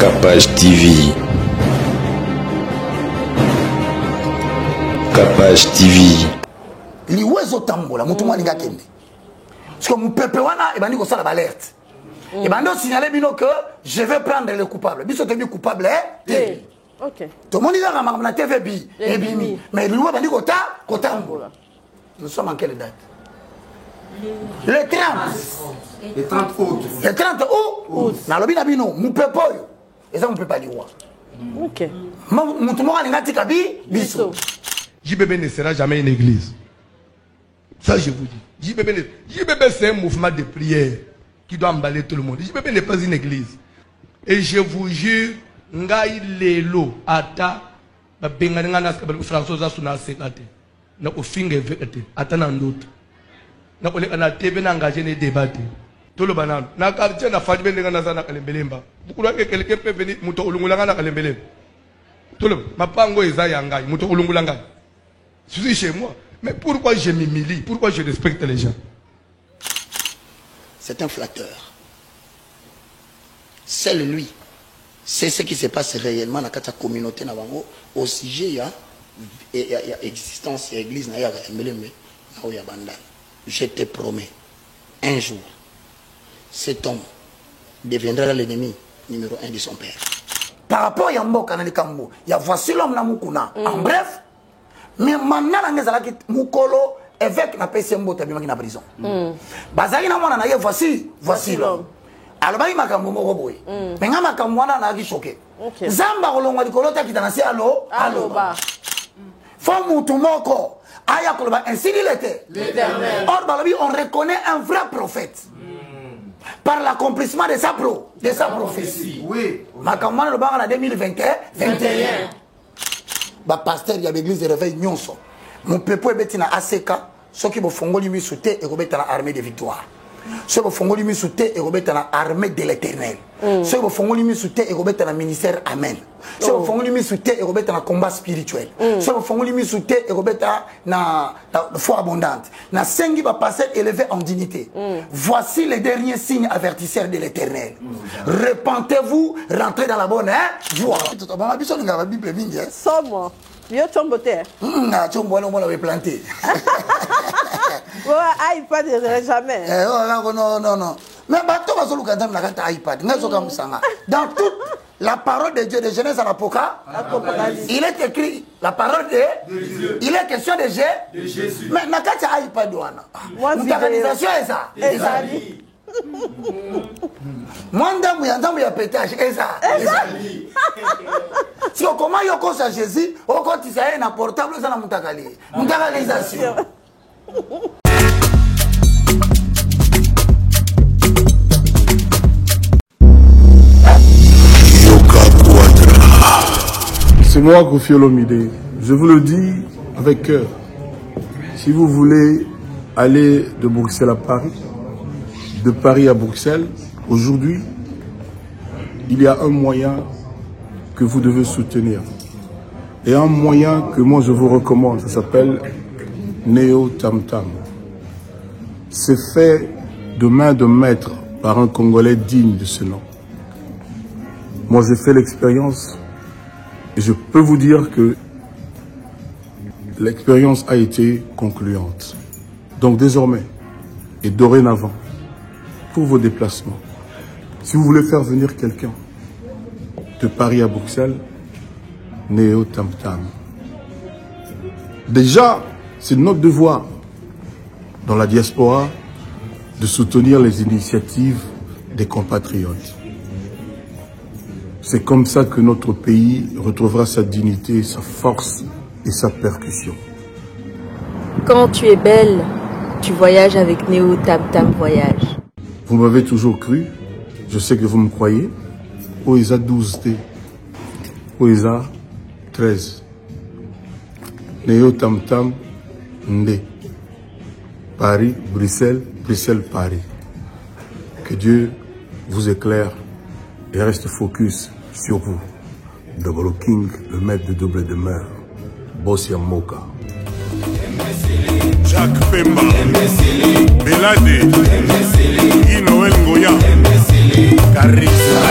Capage TV. Capage TV. Liwezo tambola, mutu mwa linga kende. Parce que mon peuple wana, et ben nous ça la alerte. Et ben nous signaler bino que je vais prendre le coupable. Biso te coupable est. OK. Tout le monde dit que la TV bi et bimi. Mais nous ben dit kota tambola. Nous sommes en quelle date? Le 30. Le 30 août. Le 30 août. Na lobi na bino, mon peuple yo. Et ça on peut pas dire. OK. Mon tout monde linga tika bi biso. JBB ne sera jamais une église. Ça, je vous dis. JBB, c'est un mouvement de prière qui doit emballer tout le monde. JBB n'est pas une église. Et je vous jure, Ngai Lelo, Ata, Bengana, François Suna Sekate, n'a au fin de vérité, attendant d'autres. N'a pas les TV engagé les débats. Tout le banane. N'a qu'à dire, n'a pas de Bengana Kalembelemba. Beaucoup de quelqu'un peut venir, Mouto Ulungulanga Kalembelem. Tout le monde. Ma pango est Zayangai, Mouto Ulungulanga. Je suis chez moi. Mais pourquoi je m'humilie? Pourquoi je respecte les gens? C'est un flatteur. Seul lui. C'est ce qui se passe réellement dans la communauté. Au sujet, il y a existence, il y a église, il y a je te promets, un jour, cet homme deviendra l'ennemi numéro 1 de son père. Par rapport à Yambo, il y a voici l'homme Namukuna. En bref, mais maintenant, Moukolo, évêque n'a pas essayé de faire en prison. Bazali na mwana na ye voici l'homme. Alors il m'a kambo moroboy. Mais nga makamwana na gi choqué. Zamba kolongwa likolo ta kitanasi allo ba. Fo mutu moko aya koloba ainsi il était. L'Éternel. Or balobi on reconnaît un vrai prophète. Par l'accomplissement de sa prophétie. Oui. Makamwana lo ba na 2021. Ba pasteur ya l'église de réveil nyonso. Mon peuple est na ACK, ceux qui vont fongoli mi souté et remettre dans l'armée de victoire. Ceux qui vont fongoli mi souté et remettre dans l'armée de l'Éternel. Ceux qui vont fongoli mi souté et remettre dans le ministère Amen. Ceux qui vont fongoli mi souté et remettre dans le combat spirituel. Ceux qui vont fongoli mi souté et remettre dans la foi abondante. Na sengi va passer élevé en dignité. Voici les derniers signes avertisseurs de l'Éternel. Repentez-vous, rentrez dans la bonne joie. Somme. Yo chombote. Chombo on l'a planté. iPad jamais. Non. Mais bateau va solo kantam na kata iPad. Ngazo ka musanga. Dans toute la parole de Dieu de Genèse à l'Apocalypse, il est écrit la parole de Dieu. Il est question de Jésus. Mais na kata iPad wana. L'organisation est ça. Ezali. Mwanda muyanda muya pétage ezali. Si on comment yo kosa Jésus, on compte ça na portable ça na mutakali. Mutakalisation. C'est moi, Kofi Olomide. Je vous le dis avec cœur. Si vous voulez aller de Bruxelles à Paris, de Paris à Bruxelles, aujourd'hui, il y a un moyen que vous devez soutenir. Et un moyen que moi je vous recommande, ça s'appelle Neo Tam Tam. C'est fait de main de maître par un Congolais digne de ce nom. Moi j'ai fait l'expérience et je peux vous dire que l'expérience a été concluante. Donc désormais et dorénavant, pour vos déplacements, si vous voulez faire venir quelqu'un de Paris à Bruxelles, Neo Tam Tam. Déjà, c'est notre devoir dans la diaspora de soutenir les initiatives des compatriotes. C'est comme ça que notre pays retrouvera sa dignité, sa force et sa percussion. Quand tu es belle, tu voyages avec Neo Tam Tam Voyage. Vous m'avez toujours cru, je sais que vous me croyez. Oisa 12T, Oisa 13. Neo Tam Tam Ndé. Paris, Bruxelles, Bruxelles, Paris. Que Dieu vous éclaire et reste focus sur vous. Double King, le maître de double demeure. Bossia Moka. Jacques Pemba, Belade, Inoel Ngoya, Carissa,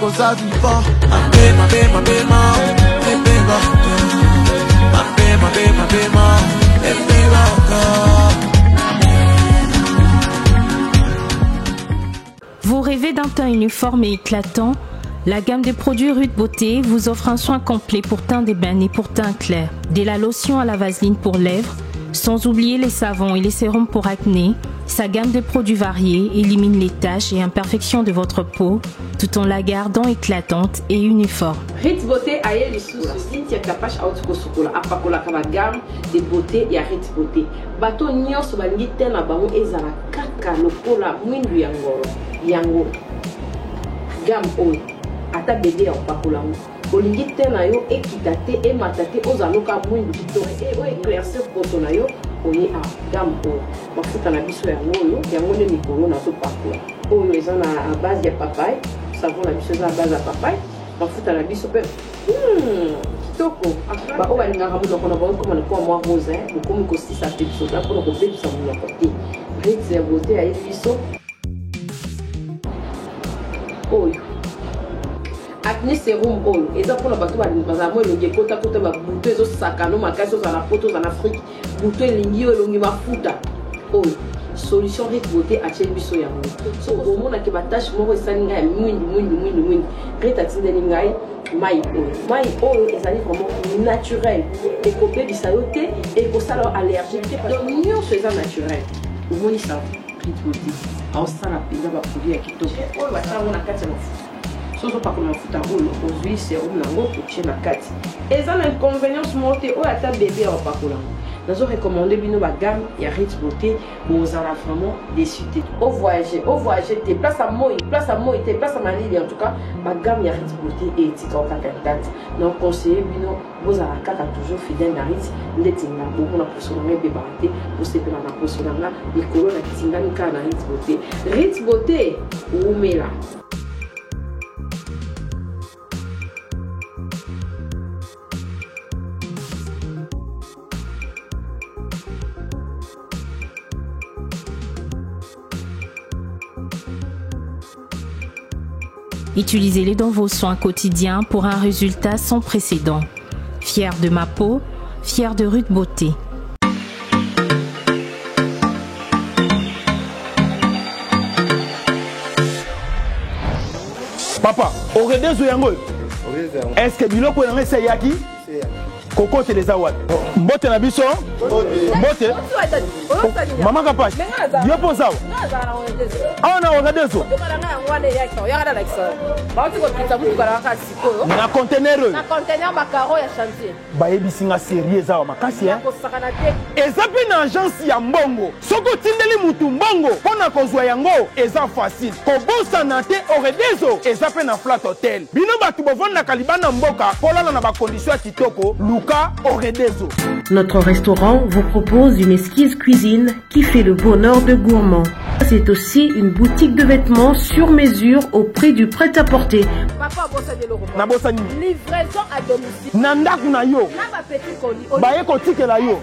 koza vivant. Mabema, bema, bema, ebeba. Mabema, bema, bema, ebeba. Vous rêvez d'un teint uniforme et éclatant? La gamme de produits Rude Beauté vous offre un soin complet pour teint d'ébène et pour teint clair. De la lotion à la vaseline pour lèvres, sans oublier les savons et les sérums pour acné. Sa gamme de produits variés élimine les taches et imperfections de votre peau tout en la gardant éclatante et uniforme. Rude Beauté a eu les sous Cynthia Kapash Autiko Sukola apakola kama gamme de beauté ya Rude Beauté. Bato nyonso balingi tena bango ezala kaka lokola mwindu yango gamme oyo ata bébé apakola ngo olingi tena yo ekitate e matate ozaloka mwindu kitore e o éclaircir poto na yo oye a gamme oyo mafuta na biso yango nde mikolo na topakola oyo eza na base ya papaye savon na biso eza na base ya papaye mafuta na biso mpe kitoko baoyo balingaka monoko na bango koma lokola mwa rose bokomi kosisa mpe biso ta mpona kobebisa monoko te Rude Beauté ayebi biso oyo acné sérum oyo eza mpona bato bazala mo elongi ekota babuto ezosakano makasi ozala na poto ozala na afrique buto elingi oyo elongi mafuta oyo solution Rude Beauté atie biso yango so omonaki batashe moko esali ngai ya mwindu Rude atindeli ngai mai oyo ezali vraiment naturel ekobebisa yo te ekosala yo allergie te donc nyonso eza naturel omonisa Rude Beauté aosala mpenza baproduit ya kitoko oyo basalango na kati ya mafuta soso pakola mafuta oyo ozwi serum nango otie na kati eza na inconvénience moko te oyo ata bébé aopakola nazo recommande bino bagamme ya Rude Beauté bozala vraiment déçu te au voyager te place à moi te place à malili en tout cas bagamme ya Rude Beauté etika okaka date donc conseiller bino bozala kaka toujours fidèle na Rude ndeti nga bokona poso nanga ebebaka te bosepela na poso nanga likolo na kitindani kaka na Rude Beauté Rude Beauté oumela. Utilisez-les dans vos soins quotidiens pour un résultat sans précédent. Fier de ma peau, fier de Rude Beauté. Papa, Oredezo yango. Est-ce que biloko yango c'est yaki? Coco Teleza wat. Mbote na biso? Mbote? Mama Kapash. Yo posa. Ah na Oredezo. Na conteneur. Na conteneur makaro ya chantier. Ba yebisinga sérieux za makasi hein. Eza pe na agence ya mbongo. Soko tindeli mutu mbongo pona kozwa yango eza facile. Kobosa na te Oredezo eza pe na flat hotel. Bino batu bovanda kalibana mboka polala na ba condition kitoko. Notre restaurant vous propose une exquise cuisine qui fait le bonheur de gourmands. C'est aussi une boutique de vêtements sur mesure au prix du prêt-à-porter. Livraison à domicile. Nandaku na yo. Baye kotike la yo.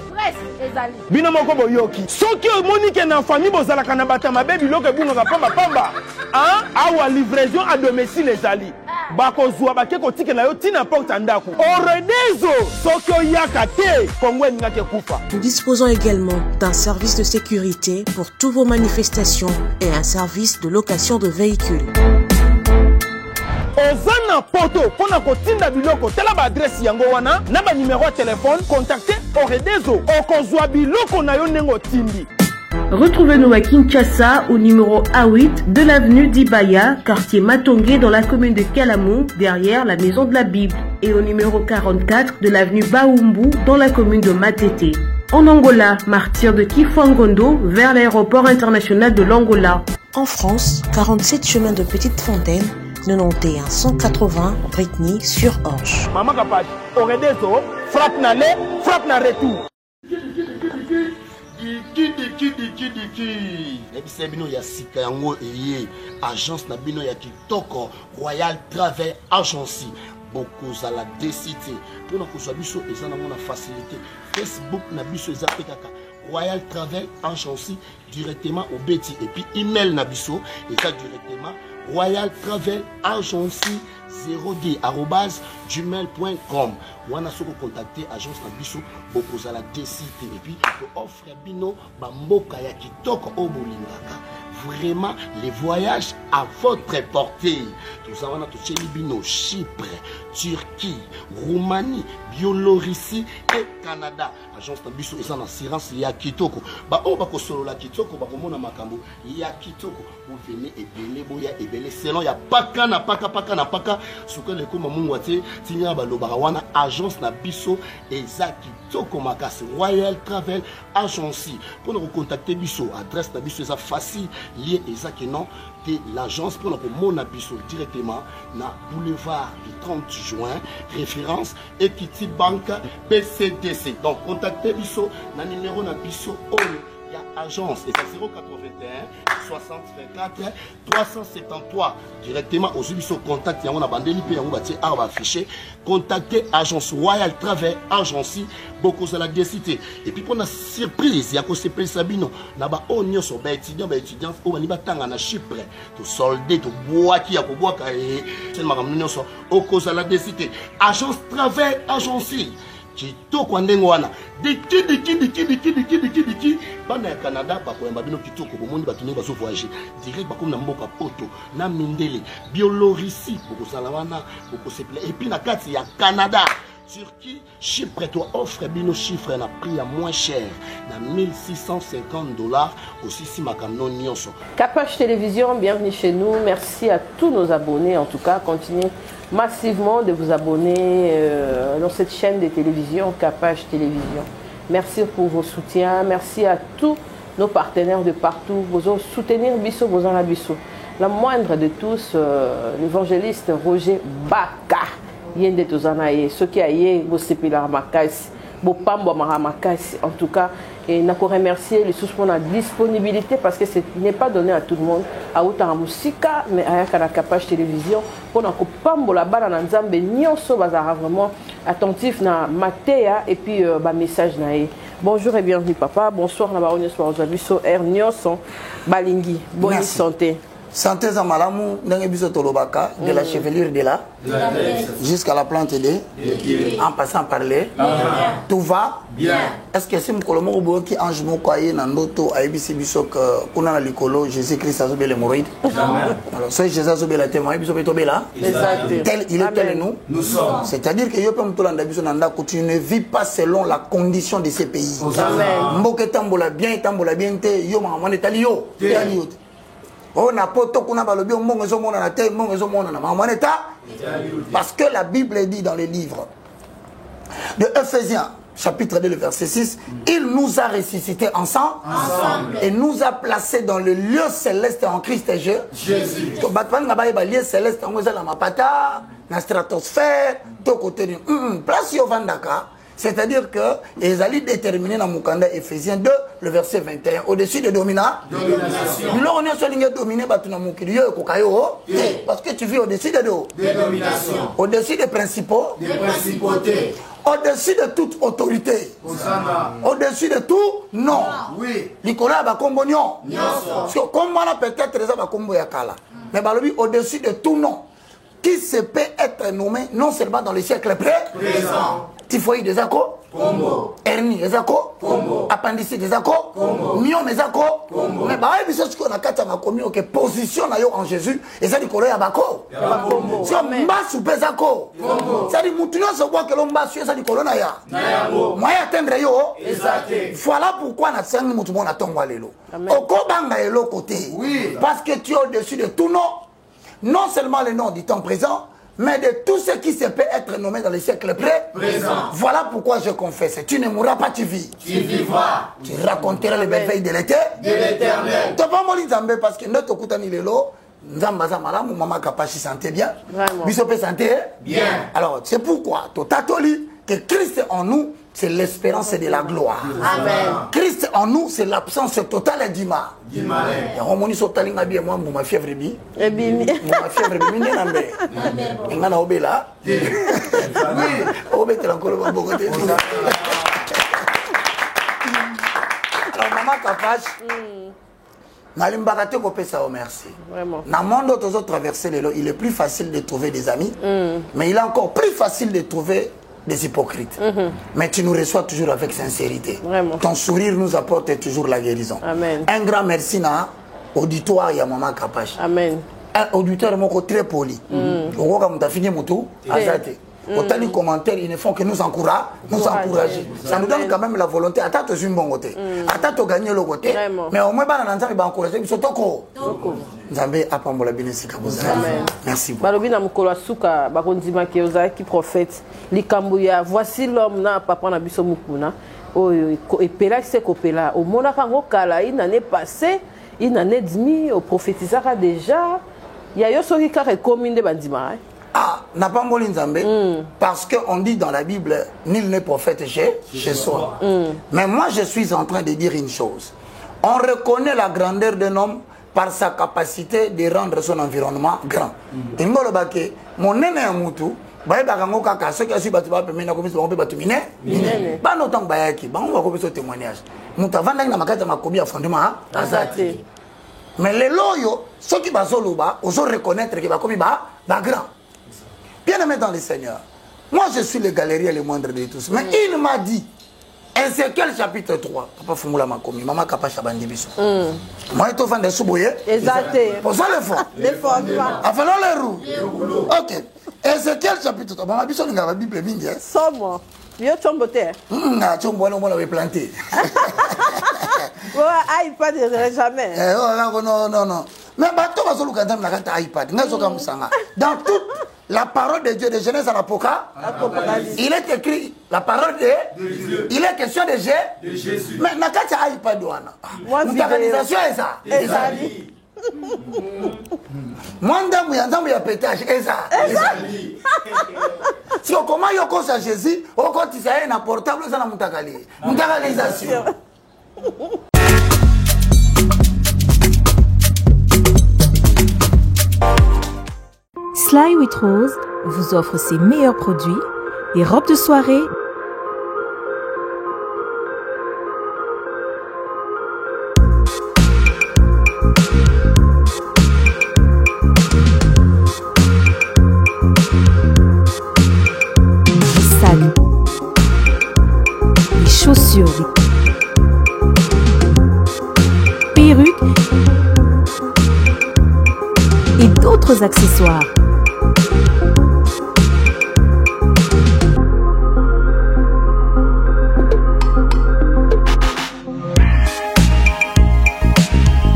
Bino moko boyoki. Soki omonique na famille bozalaka na batama bebi loke bunga pamba. Hein? Awa livraison à domicile ezali. Bakozwa bake kotike la yo tina porte ndaku. Oredezo soki oyaka te kongwe ngake kufa. Nous disposons également d'un service de sécurité pour toutes vos manifestations et un service de location de véhicules. Ozana poto pona kotinda biloko tela ba adresse yango wana na ba numéro de téléphone contactez Oredezo okozwa biloko na yo nengo tindi. Retrouvez-nous à Kinshasa au numéro A8 de l'avenue d'Ibaya, quartier Matongé dans la commune de Kalamou, derrière la maison de la Bible, et au numéro 44 de l'avenue Baoumbu dans la commune de Matete. En Angola, martyr de Kifangondo vers l'aéroport international de l'Angola. En France, 47 chemin de Petite Fontaine, 91 180 Britney sur Orge. Maman Kapash, Oredezo, frappe na le, frappe na retour. Ebisa bino ya sika yango eye agence na bino ya kitoko Royal Travel Agency bokozala desite pona kozwa biso eza na mona facilité Facebook na biso eza pe kaka Royal Travel Agency directement au beti et puis email na biso eza directement Royal Travel Agency 0d@gmail.com. Wana soko contacter agence na biso bokozala décité et puis offre bino bamboka ya kitoko obolingaka. Vraiment les voyages à votre portée. Tout avons tout Bino, Chypre, Turquie, Roumanie, Biélorussie et Canada. Agence Nabiso et en assurance il y a Kitoko. Bah on va solo la Kitoko, bah comment on a makambo il y a Kitoko. Vous venez et belé boya et belé selon il y a paka na paka sur que le comme mungwate tinya ba lobarawana agence Nabiso et za Kitoko makas Royal Travel Agency. Pour nous contacter Biso adresse Nabiso c'est facile. Lié exactement de l'agence pour mon abisso directement na boulevard du 30 juin référence Equity Bank BCDC. Donc contactez bisso na numéro na bisso il y a agence et c'est 081 60 24 373 directement aux bisso contact yango na bandeli pe yango batie arba affiché contactez agence Royal Travel Agency beaucoup à la décité et puis pour la surprise il y a que surprise Sabino na ba onyo so ba étudiant au bani batanga na Chypre to soldé to bois qui a ko bois ka et c'est makamno nyonso au cause à la décité agence Travel Agency kitoko ndengo wana diki bana ya Canada ba koyamba bino kitoko bomoni batuni bazo voyager direct ba comme na mboka poto na mindele Biélorussie boko sala wana boko seple et puis na kati ya Canada Turquie, Chypre, toi offre bino chiffre na prix à moins cher, na $1650 aussi si ma camion nyonso. Capage Télévision, bienvenue chez nous. Merci à tous nos abonnés. En tout cas, continuez massivement de vous abonner dans cette chaîne de télévision, Capage Télévision. Merci pour vos soutiens. Merci à tous nos partenaires de partout. Vous soutenir Bisso, vous en Bisso. La moindre de tous, l'évangéliste Roger Baka. Yende tozanaye ceux qui aillent vos sépilar makasi vos pambo makasi en tout cas et n'a qu'à remercier les sources pour la disponibilité parce que ce n'est pas donné à tout le monde à autant musica mais à la Capage Télévision pour na pambo la bana na nzambe nyonso bazara vraiment attentif na matéa et puis ba message nae. Bonjour et bienvenue papa, bonsoir na baronne soir aujourd'hui so air nyonso balingi bonne santé. Santé Zamalamu, Tolobaka, de la chevelure de là, jusqu'à la plante de, en passant par les, tout va bien. Est-ce que si Mkolomo qui ange mon coyer dans l'auto, à ABC Bissok, qu'on a l'écolo, Jésus-Christ a zobé l'hémorroïde. Alors, ce Jésus a zobé la témoin, il est tel et nous sommes. C'est-à-dire que Yopem Tolanda Bissonanda, tu ne vis pas selon la condition de ces pays. Mboke tambola bien, yo maman est alio. On a poto kuna balobi mongo zo mona na te mongo zo mona na mamaneta parce que la Bible dit dans les livres de Ephésiens chapitre 2 le verset 6 il nous a ressuscités ensemble et nous a placés dans le lieu céleste en Christ Jésus. To batman nga ba lieu céleste on za la mapata na stratosphère to côté de place yo vandaka. C'est-à-dire que les alliés déterminés dans Mukanda Ephésiens 2, le verset 21, au-dessus de domination. Nous on est sur ligne dominé parce que tu vis au-dessus de domination. Au-dessus des principaux. Des principautés. Au-dessus de toute autorité. Au-dessus de tout non. Oui. Nicolas Bakombonion. Parce que comme on a peut-être les Bakombo Yakala. Mais au-dessus de tout non. Qui se peut être nommé non seulement dans les siècles présents. Typhoïde des accords, hernie des accords, appendicite des accords, myome des accords. Mais bah oui, c'est ce qu'on a qu'à commis que position en Jésus et ça dit qu'on est à Bako. Si on m'a soupé des accords, ça dit moutonnion se voit que l'on m'a su ça dit qu'on a ya. Moi atteindre yo. Voilà pourquoi on a cinq moutonnions à ton walelo. Au Kobanga est l'autre côté. Parce que tu es au-dessus de tout nom, non seulement le nom du temps présent. Mais de tout ce qui se peut être nommé dans les siècles présents. Voilà pourquoi je confesse. Tu ne mourras pas, tu vis. Tu vivras. Tu raconteras les merveilles de l'éternel. Tu vas pas mourir Zambé parce que notre Koutani Lelo, Nzambaza Malam, maman Kapachi santé bien. Bisopé santé bien. Alors, c'est pourquoi, Totatoli, que Christ en nous, c'est l'espérance de la gloire. Amen. Christ en nous, c'est l'absence totale du mal. Et on m'a dit que moi, ma fièvre est bien. Ma fièvre est bien. Et on a obé là. Oui. Obé, tu as encore le bon côté. Alors, maman Kapache, Nalimbakate kopesa au merci. Vraiment. Dans le monde où nous traversé, il est plus facile de trouver des amis, mais il est encore plus facile de trouver des hypocrites. Mais tu nous reçois toujours avec sincérité. Vraiment. Ton sourire nous apporte toujours la guérison. Amen. Un grand merci à l'auditoire et à Maman Kapache. Amen. Un auditeur très poli. Autant les commentaires, ils ne font que nous encourager. Ça nous donne quand même la volonté. Attends, tu es un bon côté. Attends, tu gagnes le côté. Mais au moins, il va encourager. Merci beaucoup. Balobi na mukolo suka bakondima ke ozaki prophète likambuya voici l'homme na papa na biso mukuna oyo epela se kopela au mona kango kala une année passée une année demi au prophétisaka déjà ya yo soki ka recommande bandima. Ah, n'a pas mboli nzambe parce qu'on dit dans la Bible nul n'est prophète chez soi. Mais moi je suis en train de dire une chose. On reconnaît la grandeur d'un homme par sa capacité de rendre son environnement grand. Ngolo bake mon nene mutu baye bakango kaka ceux qui sont batu ba pemena ko biso ba batu mine ba no tang bayaki ba on va ko biso témoignage mutu avanda na makata makobi ya fondement azati. Mais les loyo ceux qui bazoloba oso reconnaître que ba komi ba grand. Bien-aimé dans le Seigneur, moi je suis le galérien le moindre de tous. Mais il m'a dit, Ézéchiel chapitre 3, Papa Fumula Makomi, Maman Kapa Chabandi Biso. Moi je suis fan de Souboye. Exact. Posons le fond. Le fond. Affaire les roues. Ok. Ézéchiel chapitre 3, Maman Biso n'a pas Bible mingi. Somme. Yo chombote. Chombo on l'a planté. Ouais, iPad jamais. Non. Mais bateau va se le canter dans la iPad. Dans toute la parole de Dieu de Genèse à l'Apocalypse, il est écrit la parole de Dieu. Il est question de Jésus. Mais na kati iPad wana. L'organisation est ça. Ezali. Mwanda muyanza ya pétage ezali. Si on comment yo kosa Jésus, on continue na portable ça na mutakali. Mutakalisation. Sly with Rose vous offre ses meilleurs produits et robes de soirée. Les sacs, les chaussures, les perruques et d'autres accessoires.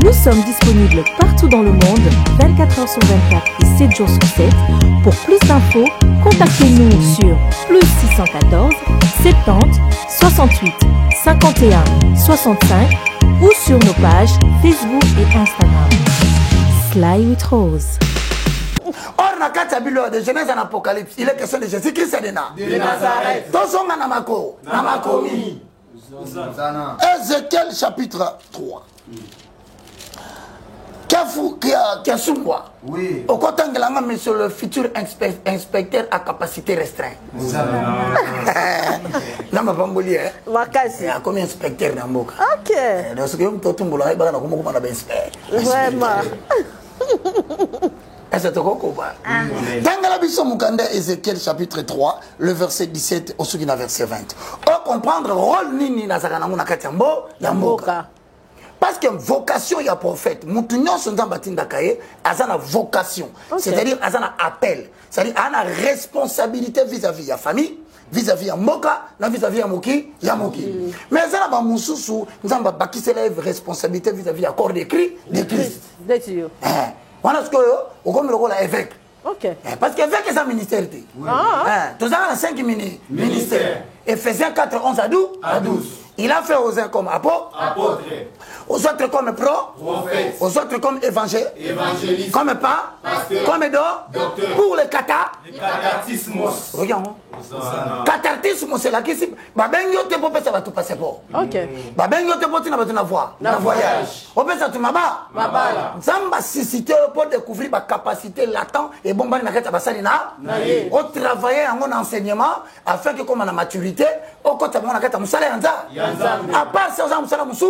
Nous sommes disponibles partout dans le monde, 24 heures sur 24 et 7 jours sur 7. Pour plus d'infos, contactez-nous sur +614 70 68 51 65 ou sur nos pages Facebook et Instagram. Sly with Rose. Or, na kati bilo de Genèse en Apocalypse, il est question de Jésus-Christ de Nazareth. Tosonga na mako, na makomi. Ézéchiel chapitre 3. Qui a sous moi. Oui. Au côté de monsieur le futur inspecteur à capacité restreinte. Non, mais pas mboli, hein. Makasi. Comme inspecteur dans Mboka. Ok. Donc, ce que vous avez dit, c'est que vous avez vraiment. Est-ce que tu comprends? Dans la Bible Mukanda, Ézéchiel chapitre 3, le verset 17 au verset 20. On comprendre le rôle nini na zakana muna katambo ya Mboka. Parce que vocation, il y a prophète. Moutounion sont dans Batinda Kaye, azana vocation. C'est-à-dire, azana appel. C'est-à-dire, azana responsabilité vis-à-vis de la famille, vis-à-vis de Moka, vis-à-vis de Moki, Yamoki. Mais azana ba mususu, nzamba baki s'élève responsabilité vis-à-vis du corps de Christ. On a ce que, comme le rôle évêque. Ok. Parce qu'évêque, c'est un ministère. Tous les 5 ministères. Éphésiens 4, 11 à 12. Il a fait aux uns comme apôtres, aux autres comme prophètes, aux autres comme évangélistes, comme pasteur, comme docteur, pour les cathartismos. Regarde. Cathartismos, c'est la question. Babengo te pope ça va tout passer pour. Ok. Babengo te pope na batuna voir. Na voyage. On peut ça tu maba. Mabala. Zamba susciter pour découvrir ma capacité latente et bomba na kata basali na. On travailler en enseignement afin que comme on a maturité, okota mona kata musala yanza à part ça za musala musu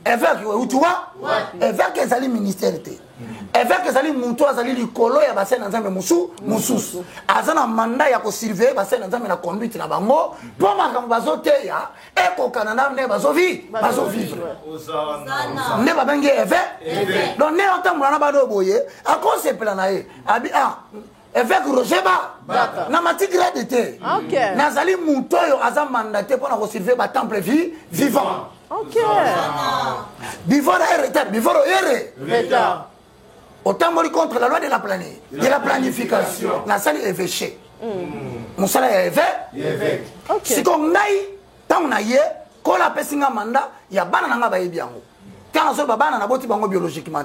évêque tu vois évêque ezali ministère te évêque ezali muntu azali likolo ya basena nzambe musu azana mandat ya ko surveiller basena nzambe na conduite na bango po makambo bazoteya ekokana na ne vivre ne babengi évêque donc ne otambola na bado boye akosepela na ye abi évêque Roger Ba na mati grade te nazali muntu oyo aza mandaté pour na ko surveiller ba temple vivant before autant contre la loi de la planification na sali évêché musala ya évêque si comme nai tant na ye ko la pesinga mandat ya bana nanga ba yebiango quand on a bana na boti bango biologiquement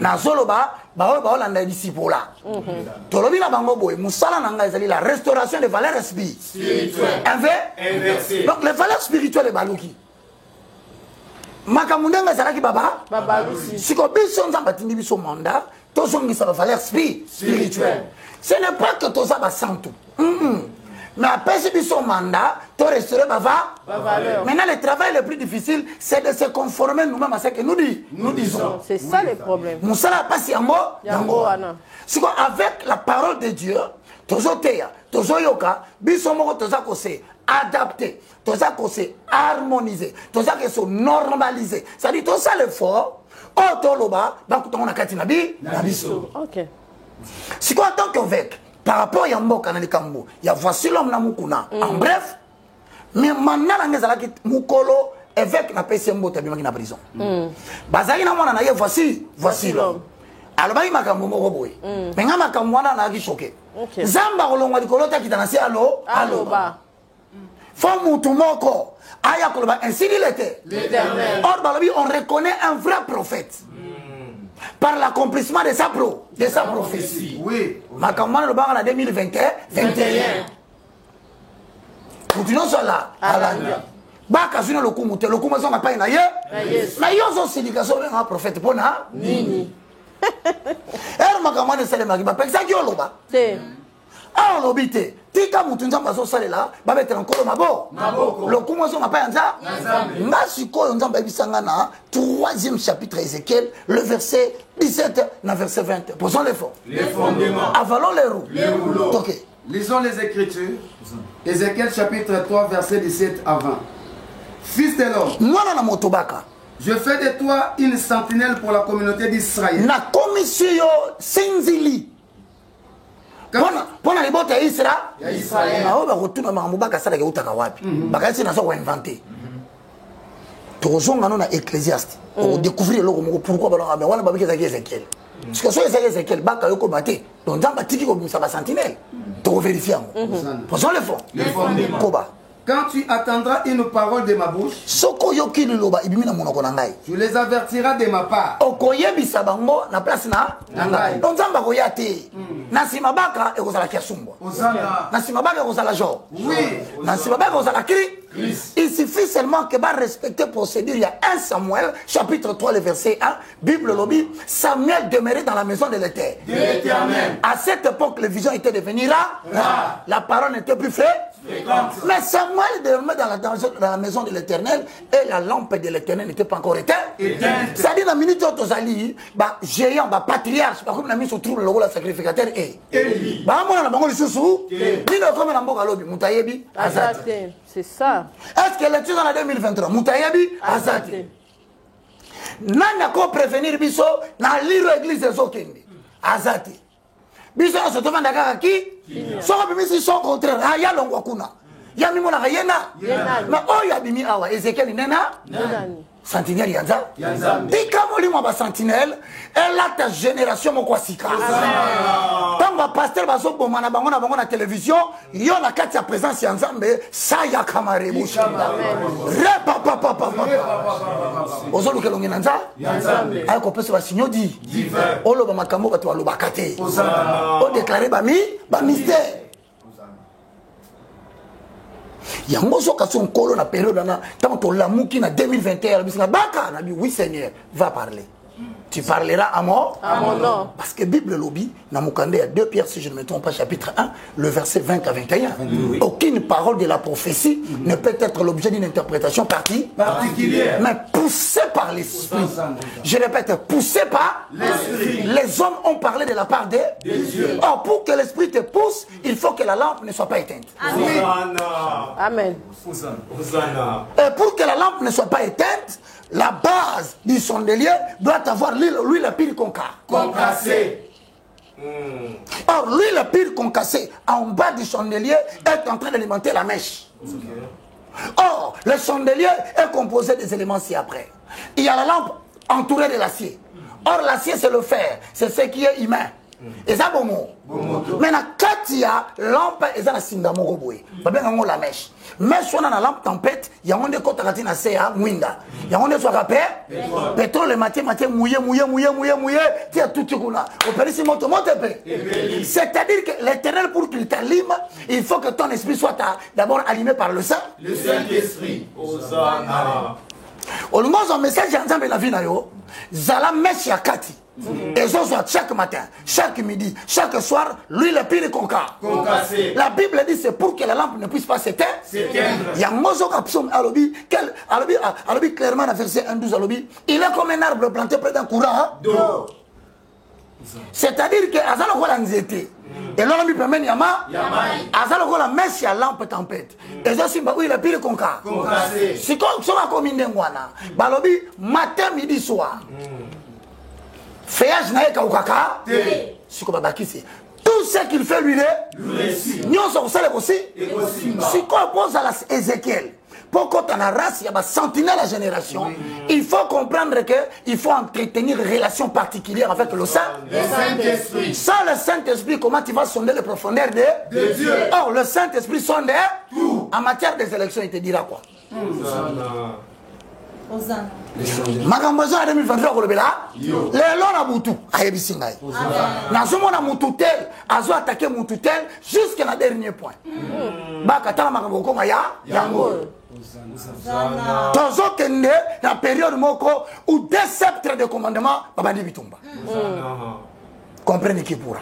na zolo ba olanda discipola tolobi na bango boy musala nanga ezali la restauration des valeurs spirituelles inversé donc les valeurs spirituelles baluki makamundanga zalaki baba siko biso nzamba tindi biso mandat tozongisa ba valeurs spirituelles ce n'est pas que toza ba santo mais après si biso mandat to restaurer ba valeur. Maintenant le travail le plus difficile c'est de se conformer nous-mêmes à ce que nous disons. C'est ça le problème. Musala passe yango siko avec la parole de Dieu tozoteya tozoyoka biso moko toza ko se adapter toza ko se harmoniser toza ko se normaliser ça dit tout ça l'effort otoloba bakutonga na kati na biso. OK. Siko en tant qu'évêque par rapport à Mboka na likambo ya voici l'homme na mukuna en bref mais maintenant la ngeza ki mukolo évêque na pesi mbota bimaki na prison bazali na mwana na ye voici l'homme alors ba makambo moko boy mais nga makambo wana na ki choqué zamba kolongwa likolo ta kitanasi allo ba fo mutu moko aya koloba ainsi il était l'Éternel or balobi on reconnaît un vrai prophète par l'accomplissement de sa prophétie. Oui. Makamana le bar en 2021. Continuons sur là. Baka zuna le kumute, le kumazo n'a pas une ailleurs. Mais ils ont syndication un prophète pour na. Nini. Er makamana c'est le magi. Bah ça qui oloba. C'est. Ah olobite. Tika mutunza maso sale là. Ba mettre encore mabo. Le kumazo n'a pas nza. Masiko nzamba bisanga na 3e chapitre Ézéchiel, le verset 17 na verset 20. Posons les fondements. Avalons les rouleaux. OK. Lisons les Écritures. Ézéchiel chapitre 3 verset 17 à 20. Fils de l'homme. Mwana na motobaka. Je fais de toi une sentinelle pour la communauté d'Israël. Na commission Senzili. Pona libota Israël. Na oba kutuna mamubaka sala ke utaka wapi. Bakasi na so inventer. Tozonga na Ecclésiaste. On découvrir pourquoi balanga mais wana babike za Ézéchiel. Parce que so Ézéchiel baka yoko maté. Donc dans batiki ko bimisa ba sentinelle. To vérifier. Posons le fond. Les fondements. Koba. Quand tu attendras une parole de ma bouche, je les avertiras de ma part. Il suffit seulement que va respecter procédure. Il y a 1 Samuel, chapitre 3, le verset 1. Bible lobby. Samuel demeurait dans la maison de l'Éternel. À cette époque, les visions étaient devenues rares. La parole n'était plus fréquente. Mais Samuel demeurait dans la maison de l'Éternel et la lampe de l'Éternel n'était pas encore éteinte. C'est-à-dire, dans la minute où tu as dit, géant, patriarche, comme la mise au trouble, le sacrificateur est. C'est ça. Est-ce qu'elle est dans la 2023? Moutayabi Azati. Nana ko prévenir biso na lire l'église de Zokende. Azati. Biso se demande à qui? Soko bimisi son contraire. Aya longwa kuna. Ya mimo na yena. Na oya bimi awa Ezekiel nena. Sentinelle yanza. Tika molimo ba sentinelle et là ta génération moko sika. Tant ba pasteur baso bomana bango na télévision, yo na kati ya présence ya Nzambe, sa ya kamare bushi. Re papa. Ozolu ke longi nanza? Nzambe. Ay ko pese ba sinyo di. Olo ba makambo ba to aloba kate. O déclarer ba mystère. Yango soka son kolo na période na tant to lamuki na 2021 bisanga baka na bi oui Seigneur va parler. Tu parleras à mon nom. Parce que Bible lobby, dans Mukande, il y a 2 Pierre, si je ne me trompe pas, chapitre 1, le verset 20 à 21. Aucune parole de la prophétie ne peut être l'objet d'une interprétation particulière, mais poussée par l'Esprit. Je répète, poussée par l'Esprit. Les hommes ont parlé de la part de Dieu. Or, pour que l'Esprit te pousse, il faut que la lampe ne soit pas éteinte. Amen. Et pour que la lampe ne soit pas éteinte, la base du chandelier doit avoir l'huile pile concassée. Or, l'huile pile concassée en bas du chandelier est en train d'alimenter la mèche. Or, le chandelier est composé des éléments ci-après. Il y a la lampe entourée de l'acier. Or, l'acier, c'est le fer. C'est ce qui est humain. Et ça, bon mot. Maintenant, quand il y a lampe, il y a la sindamo roboué. La mèche. Mèche, on a la lampe tempête, il y a un des côtes à la CA, mouinda. Il y a un des soirs à pétrole, le matin, mouillé, tu as tout là. C'est-à-dire que l'éternel, pour qu'il t'allume, il faut que ton esprit soit d'abord allumé par le Saint. Le Saint-Esprit. Au moins, un message ensemble la vie, Zala mèche yakati. Et ça soit chaque matin, chaque midi, chaque soir, l'huile pile concassée. La Bible dit c'est pour que la lampe ne puisse pas s'éteindre. Il y a un mot qui alobi clairement dans verset 1-12 alobi, il est comme un arbre planté près d'un courant d'eau. C'est-à-dire que Azalo Gola Nzete, et l'on lui permet Yama, Azalo Gola mèche la lampe tempête. Et ça, c'est l'huile pile concassée. Si on a commis un wana, balobi matin, midi, soir. Féage n'a pas kaka. Tout ce qu'il fait lui nous sommes aussi. Si on pose à Ézéchiel, pour qu'on ait la race, il y a sentinelle la génération. Il faut comprendre qu'il faut entretenir une relation particulière avec le Saint-Esprit. Sans le Saint-Esprit, comment tu vas sonder les profondeurs de Dieu? Or, le Saint-Esprit sonde tout. En matière des élections, il te dira quoi? Makambozo en 2023 kolobela lelo na butu ayebisi ngai nazomona mutu tel azo attaquer mutu tel jusqu'à la dernier point bakatala makambo konga ya yango tozo kende na période moko où 2 sceptres de commandement babandi bitumba comprenez qui pourra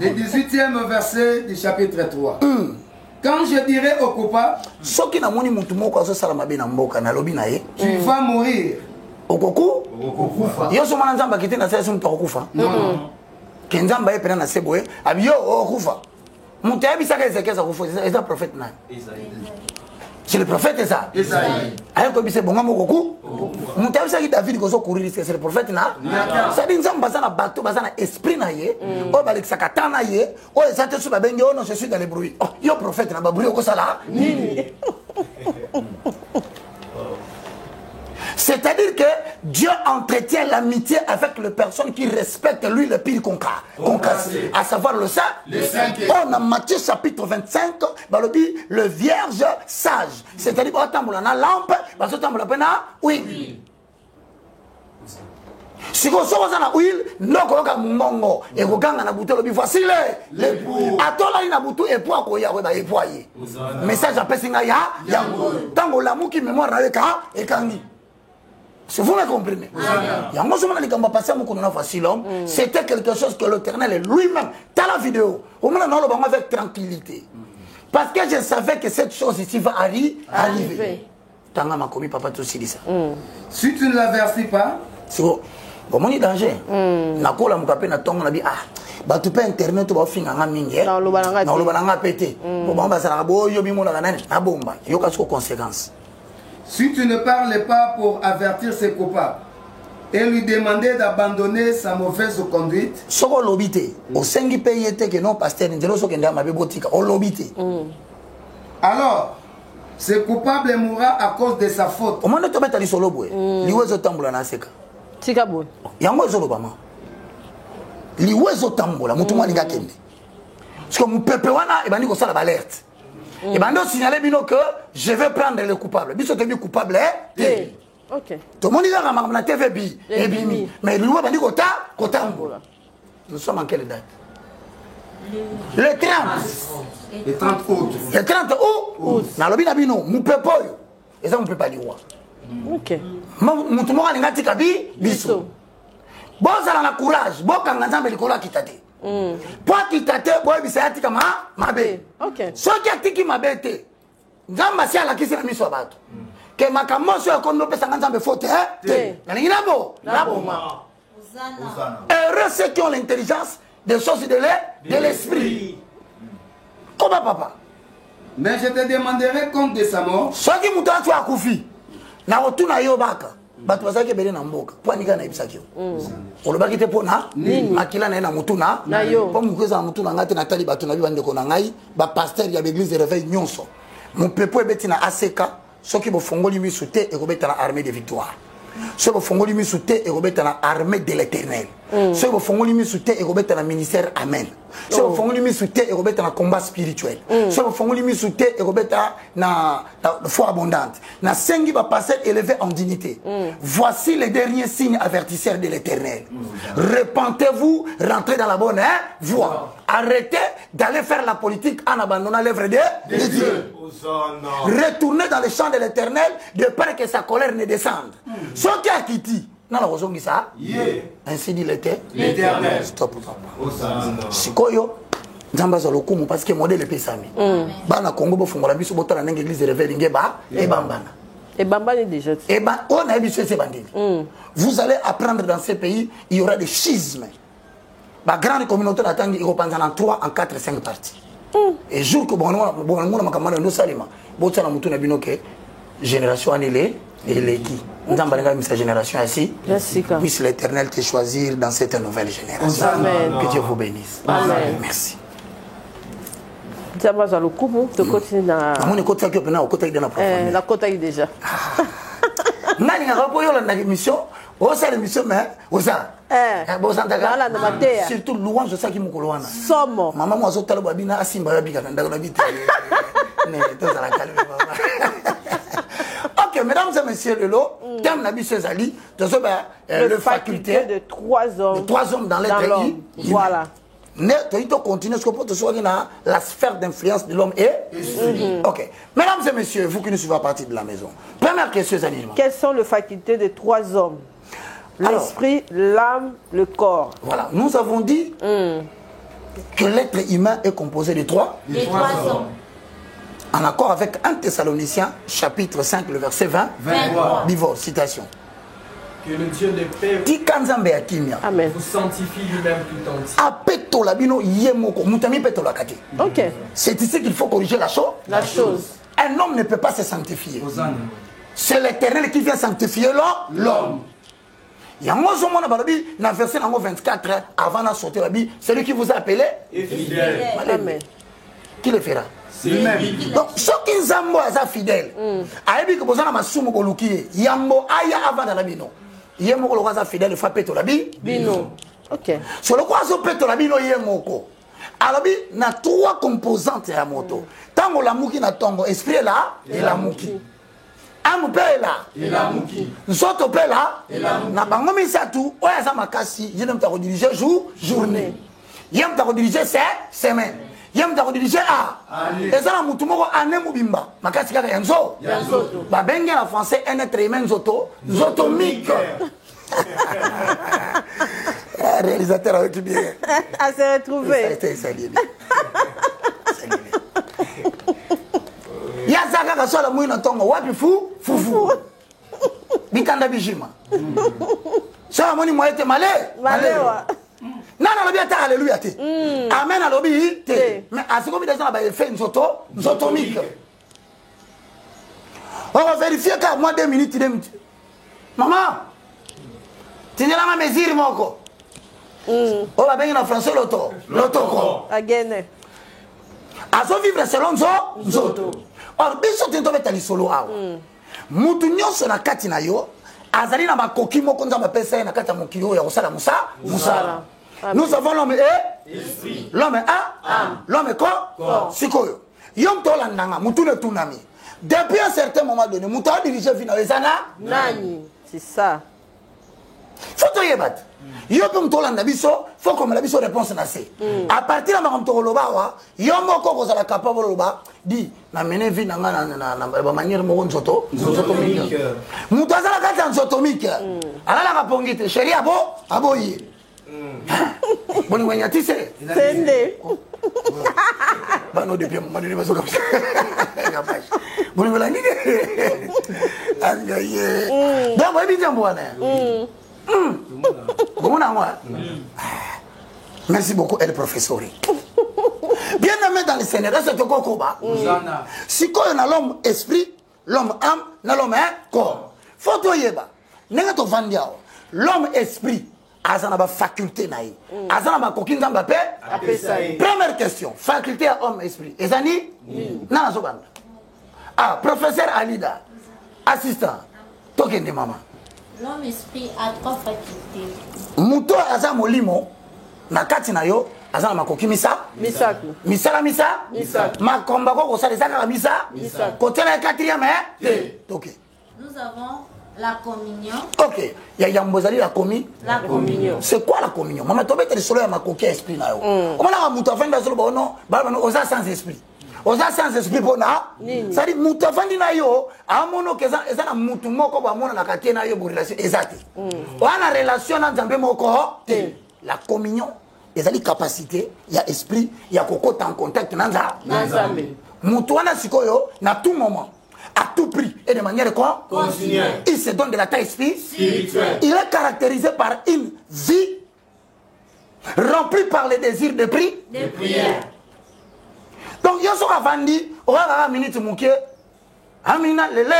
Le 18e verset du chapitre 3. Quand je dirai au coupable, tu vas mourir. C'est le prophète ça. Alors que c'est bon beaucoup. Mon théâtre c'est David qui courir c'est le prophète na. Ça dit nzamba bazana bateau bazana esprit na ye. O balekisa katana ye. O ezate su babenge ono je suis dans les bruits. Oh, yo prophète na ba bruit ko sala. C'est-à-dire que Dieu entretient l'amitié avec les personnes qui respectent lui le pire concassé, à savoir le Saint. On a Matthieu chapitre 25, le vierge sage. C'est-à-dire qu'on a la lampe, on a oui. Si on sort dans l'huile, nous avons mungongo et vous gagnez na bouteille le voici l'époux. Atola ina bouteille et poids ko ya we ba epoyer. Message après singa ya tango l'amour qui mémoire na ka et kangi. Si vous me comprenez, c'était quelque chose que l'Éternel lui-même, dans la vidéo, on m'a dit avec tranquillité. Parce que je savais que cette chose ici va arriver. Si tu ne l'avertis pas, c'est bon. Bon, il y a danger. La cola m'a capé na tongue na bi bah tu peux internet tu vas finir en mingi. Non le balanga pété. Bon bah ça la bo yo bi mo na nani na bomba. Yo ka ko conséquences. Si tu ne parles pas pour avertir ses coupables et lui demander d'abandonner sa mauvaise conduite, soko lobité au sengi payete que non pasteur ndelo soko ndama bebotika o lobité. Alors ce coupable mourra à cause de sa faute. Comment ne te mettre ali solo boy liwezo tambola na seka tika boy yango solo bama liwezo tambola mutu mwa linga kende parce que mon peuple wana e bandi ko sala alerte. Et bien, nous signaler que je vais prendre le coupable. Biso te coupable est. Ok. Tout le monde dit que la TV bi et bimi. Mais lui, on dit que nous sommes en quelle date? Le 30. Le 30 août. Le 30 août. Na lobi na bino mupepoyo. Et ça on peut pas dire. OK. Mutu mo alinga tika biso. Bozala na courage, bokanga nzambe likolo kitate. Po kitate boy bisa tika mabe. OK. Soki atiki mabe te. Nzamba si ala kisi na miso bato. Que makamoso ya kondo pesa nzambe faute hein? Na ngina bo. Na boma. Heureux ceux qui ont l'intelligence des choses de l'esprit. Comment papa? Mais je te demanderai compte de sa mort. Soki mutu atu akufi. Na otuna yo baka. Bato bazaki bele na mboka. Po anika na ibisaki yo. Olobaki te po na makila na mutu na yo. Po mukweza mutu na ngate na tali bato na bibande ko na ngai ba pasteur ya l'église de réveil nyonso. Mon pepo ebeti na ACK soki bo fongoli mi souté et robeta na armée de victoire. Soki bo fongoli mi souté et robeta na armée de l'éternel. Soki bo fongoli mi souté et robeta na ministère amen. Soki bo fongoli mi souté et robeta na combat spirituel. Soki bo fongoli mi souté et robeta na foi abondante. Na sengi ba passer élevé en dignité. Voici les derniers signes avertisseurs de l'éternel. Repentez-vous, rentrez dans la bonne voie. Arrêtez d'aller faire la politique en abandonnant l'œuvre de Dieu. Retournez dans le champ de l'éternel de peur que sa colère ne descende. Ce qui a quitté, ainsi dit l'éternel. Stop. Sikoyo, Nzambaza lokumu parce que modèle est pesami. Bana Congo bo fongola biso botala na église de réveil ngeba et bambana. Et bambana déjà. Et ben on a biso ces bandits. Vous allez apprendre dans ces pays, il y aura des schismes. La grande communauté d'attente, il reprend en 3, en 4, 5 parties. Et jour que bon, nous saluons, génération annulée, et les qui nous avons sa génération ici. Puisse l'Éternel te choisir dans cette nouvelle génération. Amen. Que Dieu vous bénisse. Amen. Merci. Le coup, tu continues dans la côte déjà. Nani nga rapoyo la émission, osa l'émission mais osa. Surtout louange de ça qui mukoloana. Somo. Maman moi zotalo babina asimba babika ndako na bité. Ne toza la calme maman. OK, mesdames et messieurs le lot, thème na biso ezali, tozo ba le faculté de 3 hommes. De 3 hommes dans l'être humain. Voilà. Ne to continuer ce que pour te soigner la sphère d'influence de l'homme est. OK. Mesdames et messieurs, vous qui nous suivez à partir de la maison. Première question, Zanima. Quelles sont les facultés de 3 hommes? L'esprit, l'âme, le corps. Voilà. Nous avons dit que l'être humain est composé de 3 hommes. En accord avec 1 Thessaloniciens, chapitre 5, le verset 23. Divorce, citation. Que le Dieu de paix vous sanctifie lui-même tout entier. Ok. C'est ici qu'il faut corriger la chose. Un homme ne peut pas se sanctifier. C'est l'Éternel qui vient sanctifier l'homme. Il y a un moment dans le verset 24, avant de sauter la Bible, celui qui vous a appelé est fidèle. Amen. Qui le fera? C'est lui. Donc, ceux qui sont fidèles, ayebi que bozana masumu boluki yambo aya avant dans la bino. Yemo ko lokaza fidèle fa peto la bino. OK. Sur le quoi zo peto la bino yemoko. Alobi na 3 composantes ya moto. Tango la muki na tongo esprit là et la muki. Amu pe là et la muki. Nsoto pe là et la muki. Na bango misatu oya za makasi yene mta ko diriger journée. Yem ta ko diriger semaine. Yem ta ko diriger et ça la mutu moko ane mubimba. Makasi kaka yanzo. Ba bengi en français un être humain zotomique. Réalisateur avec bien. À se retrouver. Yazaka kasola mwina tongo wapi fufu. Bikanda bijima. Ça moni moyete malewa. Nana lobi ata alléluia te. Amen alobi te. Mais asiko bi déjà ba effet zotomique. On va vérifier qu'à moins 2 minutes. Maman, tu n'es pas ma mesure, moko. On va bien en français l'auto. Again. Azo vivre selon Zoto. Or, biso tu dois être solo. Mutu nyonso na kati na yo, azali na makoki moko nzamba pesa na kati ya mokilo ya osala musala. Nous avons l'homme et esprit. L'homme est âme. L'homme est corps. Sikoyo. Yom tola nanga, mutu ne tunami. Depuis un certain moment donné, Mouta dirige Vina Ezana. Nani, c'est ça. faut toyebat yo pe mtolanda biso faut comme la biso réponse na c'est à partir de ma mtoloba wa yo moko ko za capable loba di na mene vi na na manière mo nzoto mique muto azala kata nzoto mique ala la kapongite chéri abo yi boni wanya tise sende bano depuis manu baso comme ça boni wala ni angaye donc moi bien bon merci beaucoup elle professeur bien aimé dans le Seigneur c'est quoi koba si quoi on a l'homme esprit l'homme âme na l'homme corps faut toyeba nenga to vandia l'homme esprit azana ba faculté naï azana ba kokinza mbappé première question faculté à homme esprit ezani na zobanda ah professeur Alida assistant tokende mama. L'homme esprit a 3 facultés. Muto aza molimo na kati na yo aza makoki misa misala makomba ko ko sala saka misa côté la 4e OK. Nous avons la communion. OK, ya yambozali la communion. C'est quoi la communion? Mama to bete solo ya makoki esprit na yo. Comment na muto afanda solo bono ba oza sans esprit. Oza sans esprit bona ça dit mutu afandi na yo amono keza ezana mutu moko ba mona na katie na yo bo relation ezati wana relation na nzambe moko te la communion ezali capacité ya esprit ya kokota en contact na nzambe mutu wana sikoyo na tout moment à tout prix et de manière continue il se donne de la taille spirituelle il est caractérisé par une vie remplie par les désirs de prière. Donc, il y a ce qu'avandi, on va minute mouké. Amina lele,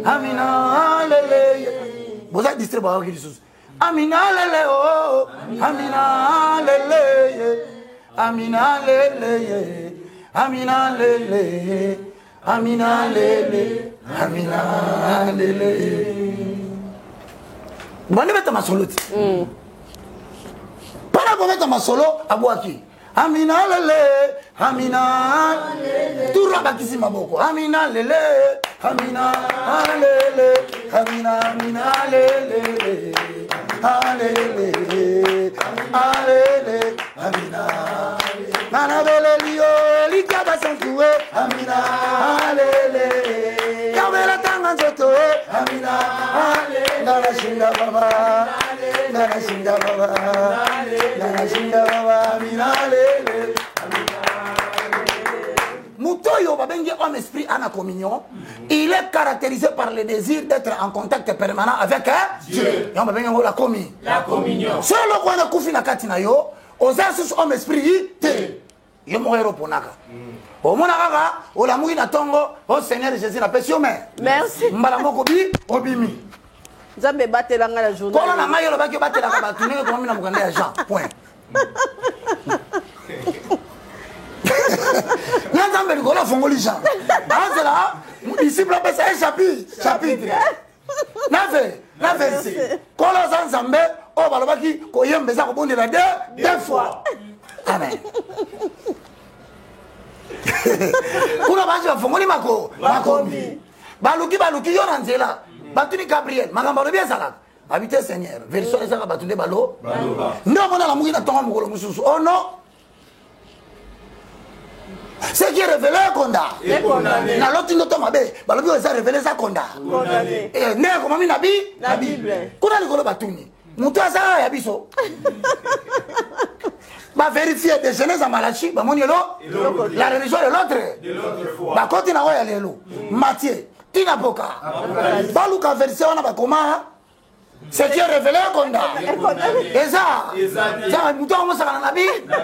Amina lele. Vous avez distrait par quelque chose. Amina lele, oh, Amina lele, Amina lele, Amina lele, Amina lele, Amina lele. Vous allez mettre ma solo. Pas la mettre ma solo à Boaki. Amina lele, Amina lele. Tout rabakisi maboko. Amina lele, Amina lele, Amina Amina lele, alele, alele, Amina. Nana bele lio, likaba sankuwe. Amina lele. Kabela tanga zoto. Amina lele. Nana shinda baba. Nana shinda baba. Nana shinda baba. Amina lele. Moutoyo babengi homme esprit à la communion, il est caractérisé par le désir d'être en contact permanent avec Dieu. La communion. Seul le roi de Koufi na katina yo, aux asus homme esprit te. Yo moero ponaka. Au monaka, au la mouille na tongo, au Seigneur Jésus la pesio mais. Merci. Mbalamoko bi obimi. Nzambe batelanga la journée. Kola na mayo lo baki batelaka batune ko mina mukanda ya Jean. Point. Nzambe likolo fongoli Jean. Azela disciple pesa chapitre. Na verset. Kola za Nzambe o balobaki ko yembeza ko bondela deux fois. Amen. Kuna baje fongoli makombi. Baluki yo na nzela. Batuni Gabriel magamba lo biezala. Habiter Seigneur. Version ezaka batunde balo. Ndo mona la mugi na tonga mukolo mususu. Oh non. Ce qui est révélé est condamné. Dans l'autre note mabe, balobi oza révélé ça condamné. Et né comme na Bible. Kuna likolo batuni. Mutu asa ya biso. Ba vérifier des Genèse à Malachi, ba moni la religion de l'autre. Ba koti na ya lelo. Matthieu, tina boka. Ba Luka verset wana ba koma. Ce qui est révélé est condamné. Et ça mutu on sa na Bible.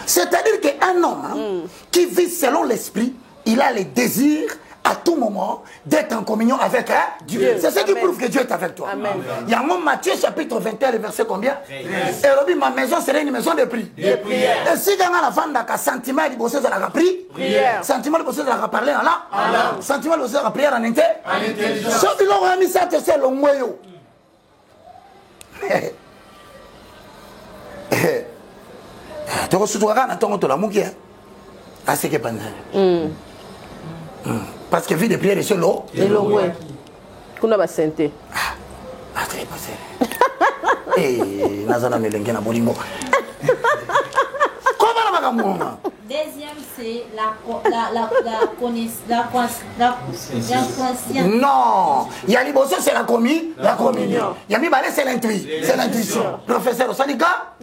C'est-à-dire qu'un homme qui vit selon l'esprit, il a le désir à tout moment d'être en communion avec Dieu. C'est ce qui prouve que Dieu est avec toi. Amen. Il y a un Matthieu chapitre 21, verset combien? Et Robi, ma maison serait une maison de prière. Et si tu as un enfant qui a un sentiment de bosser dans la prière, sentiment de bosser dans la parler en là, sentiment de bosser dans la prière en intelligence. Sauf que l'on a mis ça, c'est le moyen. Tu as reçu ton la moukia. Ah, c'est que pas parce que vie de prière est sur l'eau. Kuna ba santé. Ah, très passé. Eh, nazana melenge na bolingo. Comment la magamona? Deuxième, c'est la conscience. Non, Yali Bosso, c'est la communion. Yami Balé, c'est l'intuition. Professeur Osanika,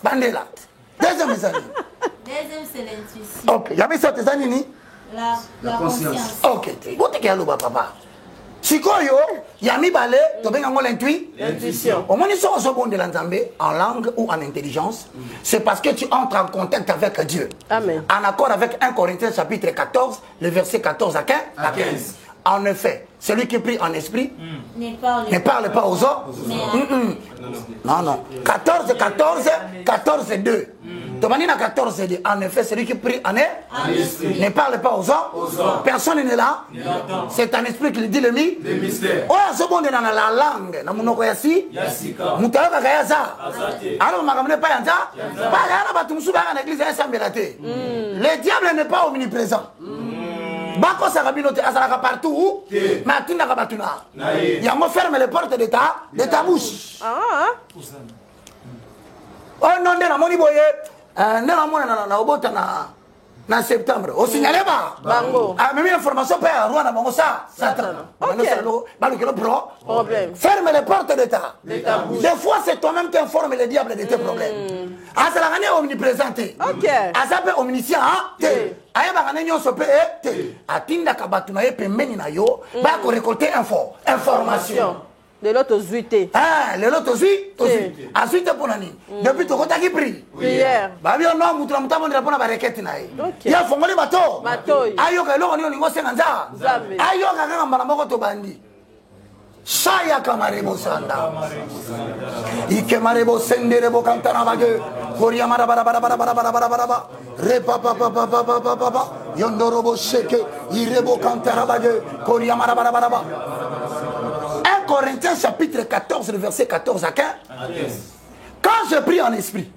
Bandela. Deuxième, mes amis. Deuxième, c'est l'intuition. Ok, Yami Sote Zanini. La conscience. Ok, vous te calme, papa. Sikoyo, Yami Balé, tu bien l'intuition. Au moins, ils sont au bon de l'Anzambé, en langue ou en intelligence. C'est parce que tu entres en contact avec Dieu. Amen. En accord avec 1 Corinthiens chapitre 14, le verset 14 à 15. En effet, celui qui prie en esprit ne parle pas aux hommes. Non, non. 14, 2. Tomanina 14, 2. En effet, celui qui prie en esprit ne parle pas aux hommes. Personne n'est là. C'est un esprit qui lui dit le mystère. Oh, ce bon est dans la langue. Dans mon oreille, Moutayoka Gayaza. Alors, ma camarade pas Yanza. Pas l'église. Le diable n'est pas omniprésent. Bako Sarabinote Azaraka partout, Martina Rabatuna. Yango ferme les portes de ta bouche. Oh non, de la moni boye, na obota na septembre. Au signalé ba. Bango. Ah, mais l'information pas Rwanda bango ça. Problème. Ferme les portes de ta bouche. Des fois c'est toi-même qui informe le diable de tes problèmes. Azaraka ne omniprésenté. OK. Azabe omniscient. Ayeba kanenyo sope atinda kabatuna ye pembeni na yo ba ko récolter information de l'autre zuité. Ah, le l'autre zuité. Ensuite pour nani. Depuis to kota ki prie. Prière. Ba bien non mutra mutabo ndira pona ba requête na ye. Ya fongoli bato. Ayo ka loko ni ngo senga nza. Ayo ka kanga mbana moko to bandi. Saya kamarebo sanda. Ike marebo senderebo kantana bage. Koria mara bara bara bara bara bara bara bara. Repa pa pa pa pa pa pa pa pa. Yondorobo sheke. Irebo kantana bage. Koria mara bara bara bara. 1 Corinthiens chapitre 14, le verset 14 à 15. Quand je prie en esprit,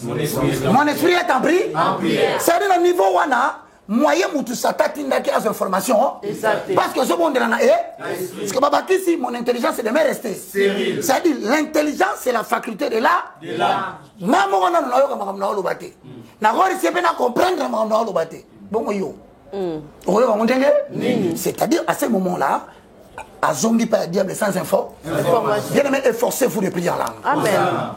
mon esprit est en prière. C'est-à-dire le niveau où on a moyen où tu s'attaques à informations. Parce que ce monde là parce que ici mon intelligence est de me rester. C'est-à-dire l'intelligence c'est la faculté de là. Même on a na bate. Na gori c'est bien comprendre na bate. Bon yo. C'est-à-dire à ce moment-là à Zongi par le diable sans info. Bien aimé, efforcez-vous de prier en langue. Amen.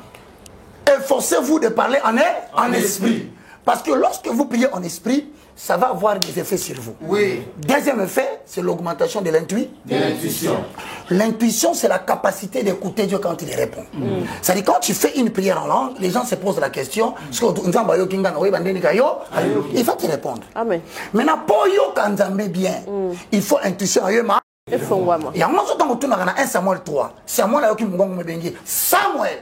Efforcez-vous de parler en esprit. Parce que lorsque vous priez en esprit, ça va avoir des effets sur vous. Oui. Deuxième effet, c'est l'augmentation de l'intuition. L'intuition, c'est la capacité d'écouter Dieu quand il répond. C'est-à-dire quand tu fais une prière en langue, les gens se posent la question, il va te répondre. Amen. Maintenant, pour yo kanzambe bien, il faut intuition à eux. Il y a un Samuel 3. Samuel a Samuel.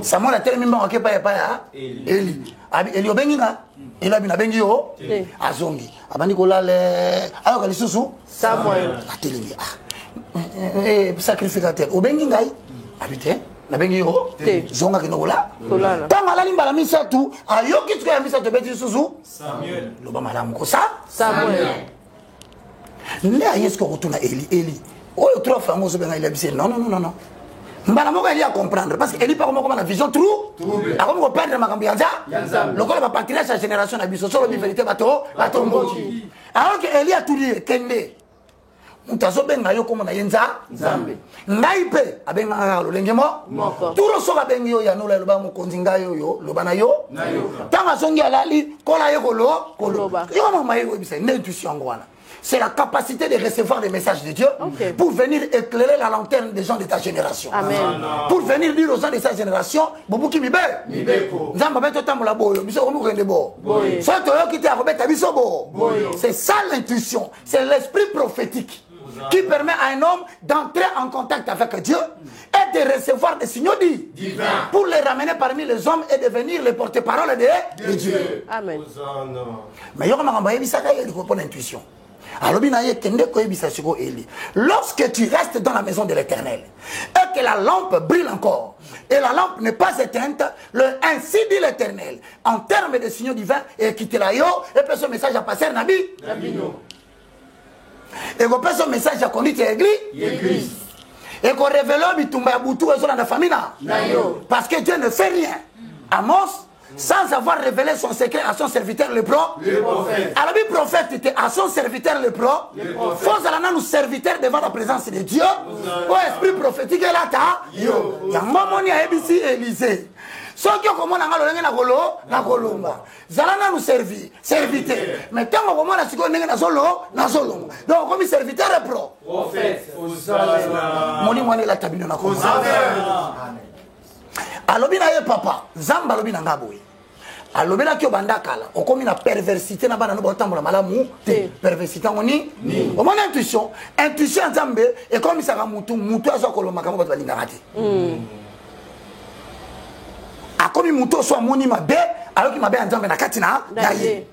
Samuel a tellement manqué par Eli. Eli obenginga. Il a bien bengi yo. Azongi. Abani kola le. Alors que Susu. Samuel. A télé. Sacrificateur. Obenginga. Habité. Na bengi yo. Zonga kinola. Tanga la limba la misa tu. Ayoki tu ya misa to beti Susu. Samuel. Loba madame ko ça. Samuel. Là, est-ce qu'on retourne à Eli? Oh, le trois fameux, non, non, non, non. Mbana moko Eli à comprendre parce que Eli par comment la vision trou. A comment perdre ma cambianza. Le corps va partir sa génération na biso solo bi vérité bato mboki. Alors que Eli a tout dit kende. Mutazo benga yo comme na yenza Nzambe. Ngaipe abenga lo lengemo. Turo soka bengi yo ya no lo ba mo konzinga yo lo bana yo. Tanga songi alali kola yo koloba. Yo mama yo bisa intuition ngwana. C'est la capacité de recevoir les messages de Dieu pour venir éclairer la lanterne des gens de ta génération. Amen. Pour venir dire aux gens de ta génération, Bobuki Mibe. C'est ça l'intuition. C'est l'esprit prophétique qui permet à un homme d'entrer en contact avec Dieu et de recevoir des signaux divins pour les ramener parmi les hommes et devenir les porte-parole de Dieu. Amen. Mais il y a une intuition. Lorsque tu restes dans la maison de l'Éternel et que la lampe brille encore et la lampe n'est pas éteinte, ainsi dit l'Éternel en termes de signaux divins et quitter la yo et puis ce message à passer Nabi. Et qu'on passe un message à conduite l'église. Et qu'on révèle bitumba butu dans la famille. Parce que Dieu ne fait rien. Amos, sans avoir révélé son secret à son serviteur le prophète. Alors le prophète était à son serviteur le prophète. Faut aller nous serviteurs devant la présence de Dieu. Au esprit prophétique est là. Il y a un moment où Élisée. Ceux qui ont commencé à Colomba, Zalana nous servir, serviteur. Mais tant qu'on commence à se connaître dans Solo, donc comme serviteur est pro. Prophète, Moni Moni la tabine na ko. Alobina ye papa, Zamba lobina ngaboy. Alobina ki obanda kala, okomi na perversité na bana no botambola malamu, perversité ngoni. O mona intuition Nzambe et comme ça mutu azo koloma kamo bato balinga ngati. Akomi muto so amoni mabe alors ki mabe Nzambe na katina na ye.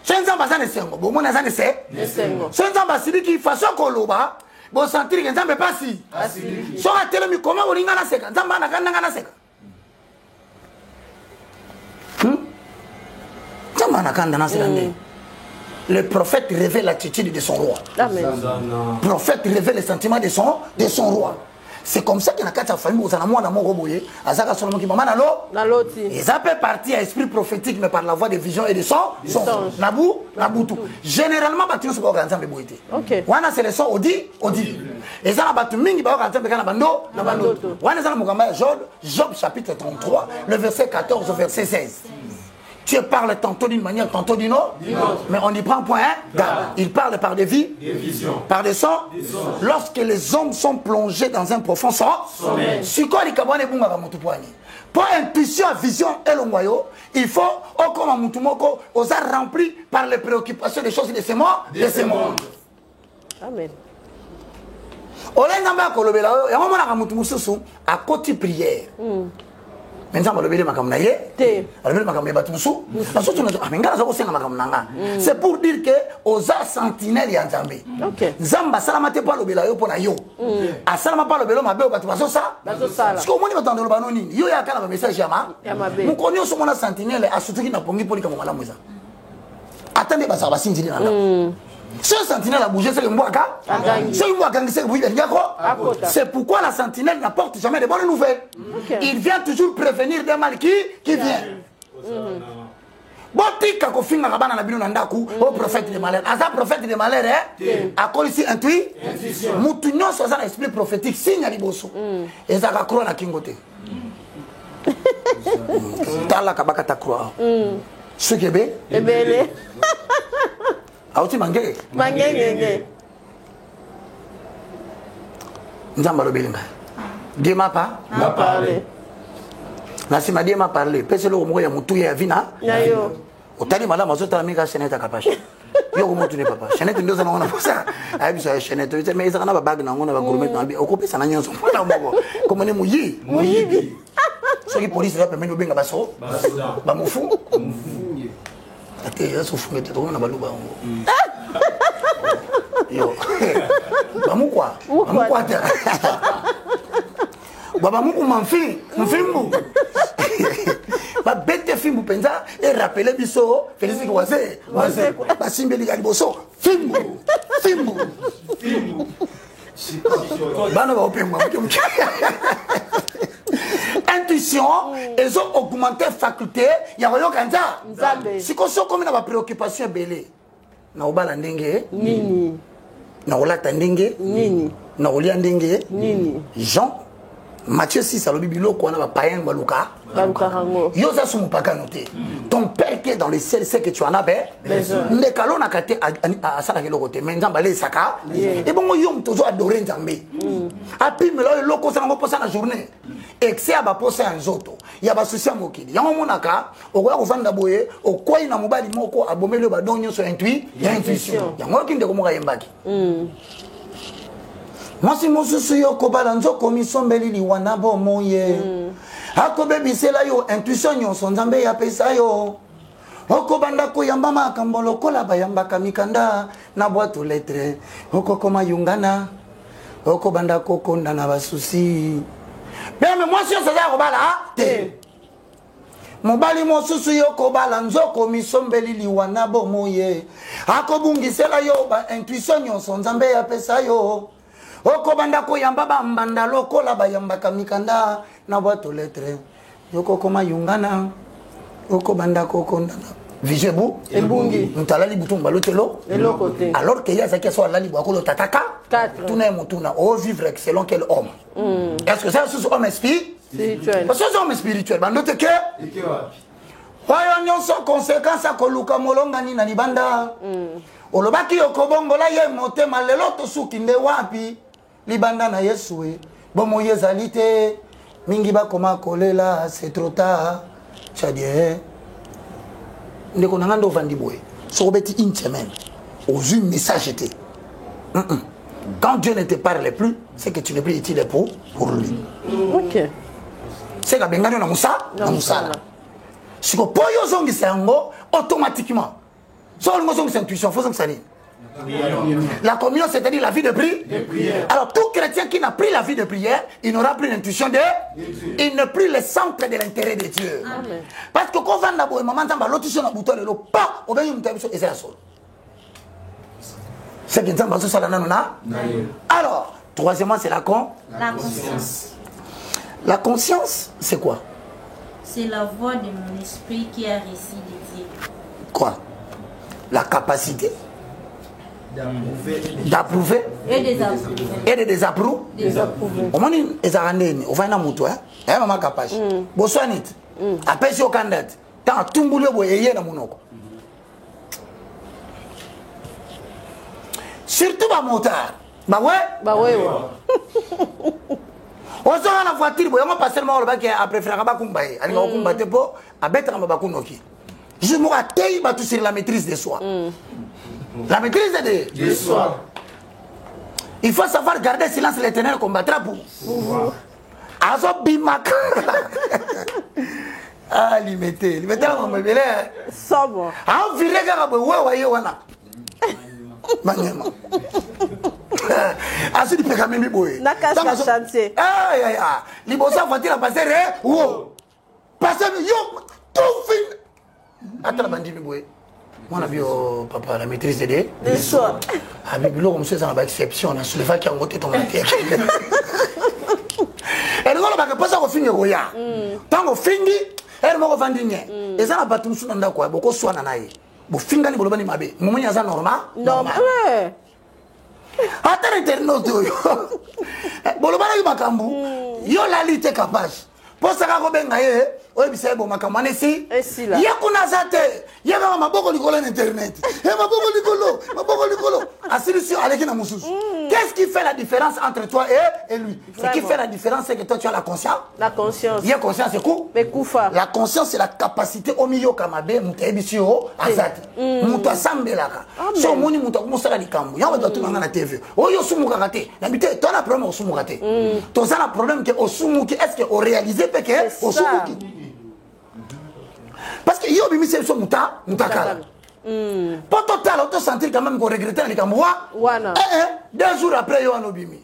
Nzamba zane sengo, bo mona zane se. Nzamba siliki faso koloba, bo sentir que Nzambe pasi. So atelo mi koma olinga na seka, Nzamba na kanda na seka. Nzamba na kanda na seka. Le prophète révèle l'attitude de son roi. Le prophète révèle les sentiments de son roi. C'est comme ça que dans la famille, vous avez un roboyer, Azaka Solomon qui m'a dit, et ça peut partir à esprit prophétique, mais par la voie de vision et de son. Naboutou. Généralement, tu ne sais pas organiser les boîtiers. Wana c'est le son Odi. Et ça, tu mingi ba organiser les bando. Wana ça, Job chapitre 33, le verset 14 au verset 16. Tu parles tantôt d'une manière, tantôt d'une autre, mais on y prend point. Il parle par des visions, par des sons. Lorsque les hommes sont plongés dans un profond sommeil, pour intuition, vision et le moyen, il faut, comme un moutoumoko, oser rempli par les préoccupations des choses de ce monde. Amen. À côté prière. Maintenant, c'est pour dire que aux sentinelles y a Nzambe. Nzamba salamate pas le belayo pour na yo. A salama pas le belo mabe batu baso ça. Parce que au moins ils m'attendent le banoni. Yo ya kana message ya ma. Mon connait sur mon sentinelle a surtout qui na pongi pour comme la moza. Attendez basa basinjili na. Ce sentinelle a bougé, c'est le Mwaka. C'est pourquoi la sentinelle n'apporte jamais de bonnes nouvelles. Il vient toujours prévenir des mal qui viennent. Boti kako finga kabana na bino nandaku au prophète de malheur. Asa prophète de malheur a ici intuition. Mutu nyonso za esprit prophétique signe liboso. Ezaka croix na kingote. Tala kabaka ta croix. Ce qui est bé. Ebele. Auti mangé. Mangé. Nzamba lobelinga. Dieu m'a parlé. Nasima Dieu m'a parlé. Pese lo mo ya mutu ya vina. Yayo. Otali mala mazota la mika cheneta kapashi. Yo ko mutu ne papa. Cheneta ndio sana ngona posa. Ayi bisa cheneta. Mais ils na ba bag na ngona ba gourmet na bi. Okopesa na nyonso. Mpona moko. Comme ne muyi. Muyi. So ki police là pemeni obenga baso. Ba mufu. Ate yaso fungete to na baluba ngo. Yo. Ba mukwa. Ba mukwa ta. Baba muku manfi, mfimbu. Ba bete fimbu penza et rappeler biso, Félix Wazé. Ba simbeli galiboso, fimbu. Bana ba opemwa. Intuition, ils ont augmenté faculté, ya royo kanza. Si ko so comme na ba préoccupation belé. Na obala ndenge nini. Na olata ndenge nini. Na olia ndenge nini. Jean Matthieu 6 à l'obibilo qu'on a païen baluka. Yosa sous mpaka noté. Ton père qui est dans les ciels sait que tu en as besoin. Les calons n'a qu'à à ça la côté. Mais n'en balé saka. Et bon yom toujours adoré Nzambe. Api me là le cosa n'a pas la journée. Excès à ba poser un zoto. Il y a ba souci à mokili. Yango monaka. Au quoi vanda boye. Au quoi il n'a mobali moko abomé le badonyo sur intuition. Yango qui ne comment yembaki. Moi si mon souci yo kobalanzo komisombeli liwana bomoye. Akobe bisela yo intuition nyonso Nzambe ya pesa yo. Okobanda ko yamba makambo lokola bayamba kamikanda na boîte aux lettres. Okokoma yungana. Okobanda kokonda na basusi. Mais moi si ça za kobala te. mobali mosusu yo kobala nzoko misombeli liwana bomoye akobungisela yo ba intuition nyonso nzambe yapesa yo okobanda koyamba bambanda lokola bayambaka mikanda na boîte lettre yokokoma yungana okobanda kokondana vijebu ebungi mutalali butumba lotelo alors que yazaki so alali bwakolo tataka tuna mutuna o vivre selon quel homme est-ce que ça c'est homme spirituel parce que c'est homme spirituel bandote ke oyo nyonso conséquence akoluka molongani na libanda olobaki yokobongola ye motema lelo tosuki nde wapi libanda na Yesu bomo yezali te mingi bakoma kolela c'est trop tard chadie ndeko nangando vandi boy so beti une semaine aux une message était quand Dieu ne te parle plus c'est que tu n'es plus utile pour lui. OK. C'est que bengano na musa na musala siko poyo zongi sango automatiquement so le zongi intuition faut que ça dit. La communion, c'est-à-dire la vie de prière. Alors, tout chrétien qui n'a pris la vie de prière, il n'aura plus l'intuition de Dieu. Il n'a plus le centre de l'intérêt de Dieu. Amen. Parce que quand on va dans le moment, on va l'autre bouton le pas au bien et c'est la seule. C'est que nous ça là. Alors, troisièmement, c'est la conscience. La conscience, c'est quoi? C'est la voix de mon esprit qui a réussi de Dieu. Quoi? La capacité d'approuver et de désapprouver. Au moins, ils ont on va y moutou, hein? Eh, maman capable. Boswanit. Après, si au candidat, tant tout le monde est dans mon surtout ma motard. Bah ouais. On sort la voiture, on passe seulement le bac à préférer à Bakumbaye. Allez, on combattait pas à Betra Mabakunoki. Je me ratais sur la maîtrise de soi. La maîtrise de soi. Il faut savoir garder silence, l'Éternel combattra pour vous. Azobimak. Ah, limité on me belé. Sobre. Ah, on virait que ouais, wana. Manyema. Ah, c'est du pécamé, mi boy. Nakasa chantier. Ah, libosa voiture à passer, wow. Passer, yo, tout fin. Attends, bandi, mi boy. Moi, on a vu papa la maîtrise des soi. Avec l'eau, on se sent à exception. On a soulevé qui a monté ton matière. Et nous, on va pas ça au fin de Roya. Tant au fin de, elle m'a revendu. Et ça n'a pas tout le monde. Beaucoup soit nanaï. Bon, fin de l'année, mabé. Mon moyen, ça normal. Normal. Attends, internaute. Bon, le balai makambu. Yo la lite capable. Pour ça, quand on a oui, c'est bon, ma camarade ici. Il y a qu'on a zaté. Il y a ma beaucoup de colos internet. Il y a ma beaucoup de colos. Assis avec une moussous. Qu'est-ce qui fait la différence entre toi et lui? Ce qui fait la différence, c'est que toi, tu as la conscience. La conscience. Il y a conscience, c'est quoi? Mais koufa. La conscience, c'est la capacité au milieu kamabé, mutébisio, azat. Mutasambelaka. So moni mutasala di kambu. Ya wada tunanga na TV. Oyo sumuka kate. N'habite, toi la problème au sumuka kate. Toi ça la problème que au sumuki, est-ce que au réalisé peut que au sumuki? Parce que yo bimi c'est so mutakala. Pas total, on te sentir quand même qu'on regrettait les Camerois. 2 jours après, yo an bimi.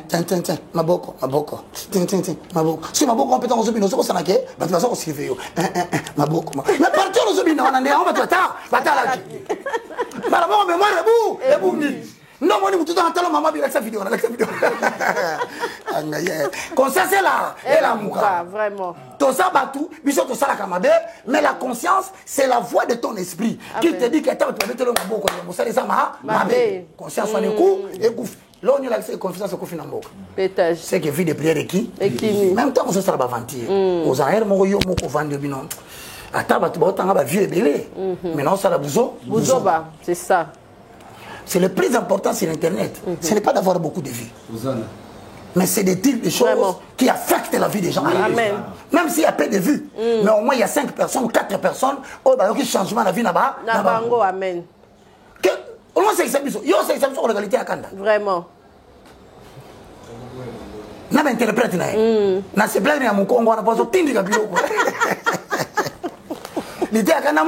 Tiens, maboko. Maboko. Si maboko on peut en zobino, c'est ça n'a que, bah tu vas ça aussi yo. Maboko. Mais partir aux zobino, on en est, on va te tard, batala. Malabo, mais moi le bout, non, moi, tout dans le maman, il a sa vidéo. Conscience est là, et la mouka. Vraiment. Tout ça, batou, bisous, tout ça, la kamabé. Mais la conscience, c'est la voix de ton esprit qui te dit que tu vas mettre le maboko. Ça, les amas, mabé. Conscience, on est coup, et gouffe. Là, on a l'accès confiance au confinement. Pétage. C'est que vie de prière et qui? Même temps, on se sera bavantir. Aux arrières, mon yo, mon couvent de binon. Attends, tu vas autant avoir vieux et belé. Maintenant, ça la bouzo. Bouzoba, c'est ça. C'est le plus important sur Internet. Ce n'est pas d'avoir beaucoup de vues. Mais c'est de dire des choses qui affectent la vie des gens. Amen. Même s'il y a peu de vues. Mais au moins il y a 5 personnes, 4 personnes. Oh, bah, il y a un changement de la vie là-bas. Amen. Au moins c'est exception. Il y a une exception en légalité à Kanda. Vraiment. Je m'interprète. Je se plaint à mon Congo. On n'a pas de bureau. L'idée à Kanda.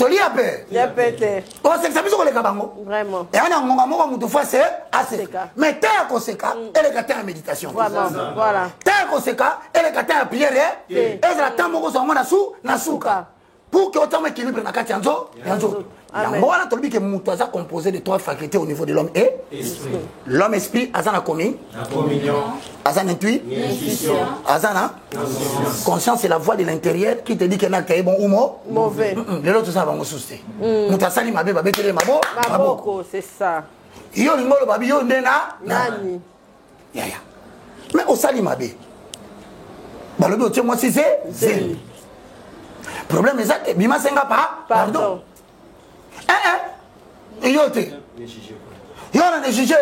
tolia pe. Ya pete. O c'est ça biso ko le kabango. Vraiment. Et on a ngonga moko mutu fois c'est assez. Mais terre ko seka, elle est gâtée en méditation. Vraiment. Voilà. Terre ko seka, elle est gâtée en prière. Et la tambo ko so na suka. Pour que autant équilibre na kati yanzo. Yango wana tolobi ke mutu aza composé de 3 facultés au niveau de l'homme et l'homme esprit azana communion, azana intuition, azana conscience. C'est la voix de l'intérieur qui te dit que l'acte est bon ou mauvais. Les autres ça va me soucier. Mutu asali mabe ba betele maboko, c'est ça. Yo ngolo babi yo ndena nani. Ya. Mais au sali mabe. Balobi otie moi si c'est problème exact bima senga pardon. Yo te. Yo on a jugé.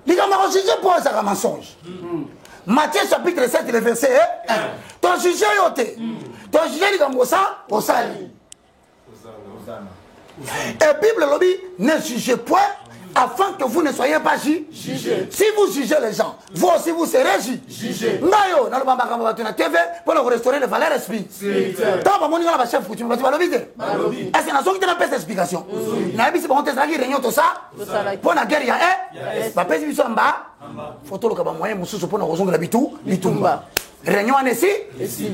Dis qu'on m'a jugé pour un mensonge. Matthieu chapitre 7 le verset 1. Ton jugé yo te. Ton jugé dit comme ça au sali. Et Bible lobby ne jugez point afin que vous ne soyez pas jugés. Si vous jugez les gens, vous aussi vous serez jugés. Ngayo, na lobamba kamba tu na TV pour nous restaurer les valeurs esprit. Tant ba moni na ba chef coutume ba tu ba lobby. Est-ce que na so qui te na pèse explication. Na bi si bon te ça qui réunion tout ça. Pour la guerre ya ba pèse biso mba. Photo lo ka ba moyen mususu pour na kozonga la bitumba. Réunion anesi,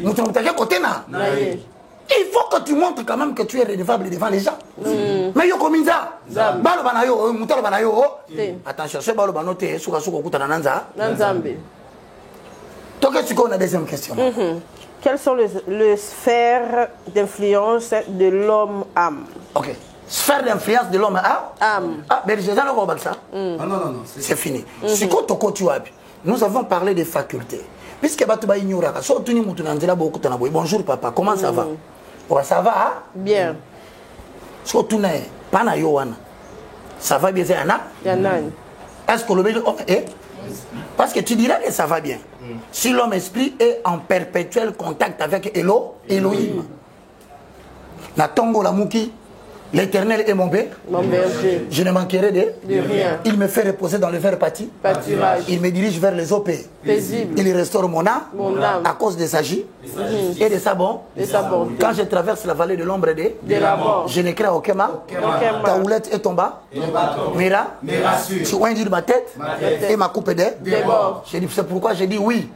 mutu mutake côté na. Il faut que tu montres quand même que tu es redevable devant les gens. Mais yo kominza. Balo banayo, mutalo banayo. Attention, ce balo banote suka suka kutana nanza. Nanzambe. Donc qu'est-ce qu'on a deuxième question. Quelles sont les sphères d'influence de l'homme-âme? OK. Sphère d'influence de l'homme-âme. Ah, mais je n'ai pas ça. Non. C'est fini. Si nous avons parlé des facultés. Puisque Batouba ignorera, surtout ni Moutounanzela Bokutana Boy. Bonjour papa, comment ça va? Oh, ça va? Bien. Surtout ne, Pana Yoana. Ça va bien, Yana? Est-ce que l'homme est? Parce que tu dirais que ça va bien. Si l'homme esprit est en perpétuel contact avec Elohim. Natongo la Mouki. L'Éternel est mon berger. Je ne manquerai de rien. Il me fait reposer dans le vert pâturage. Il me dirige vers les eaux paisibles. Il restaure mon âme à cause de sa joie et de sa bonté. Quand je traverse la vallée de l'ombre de la mort, je ne crains aucun mal. Ta houlette est tombée. Tu oins dire ma tête et ma coupe de bord. C'est pourquoi j'ai dit oui.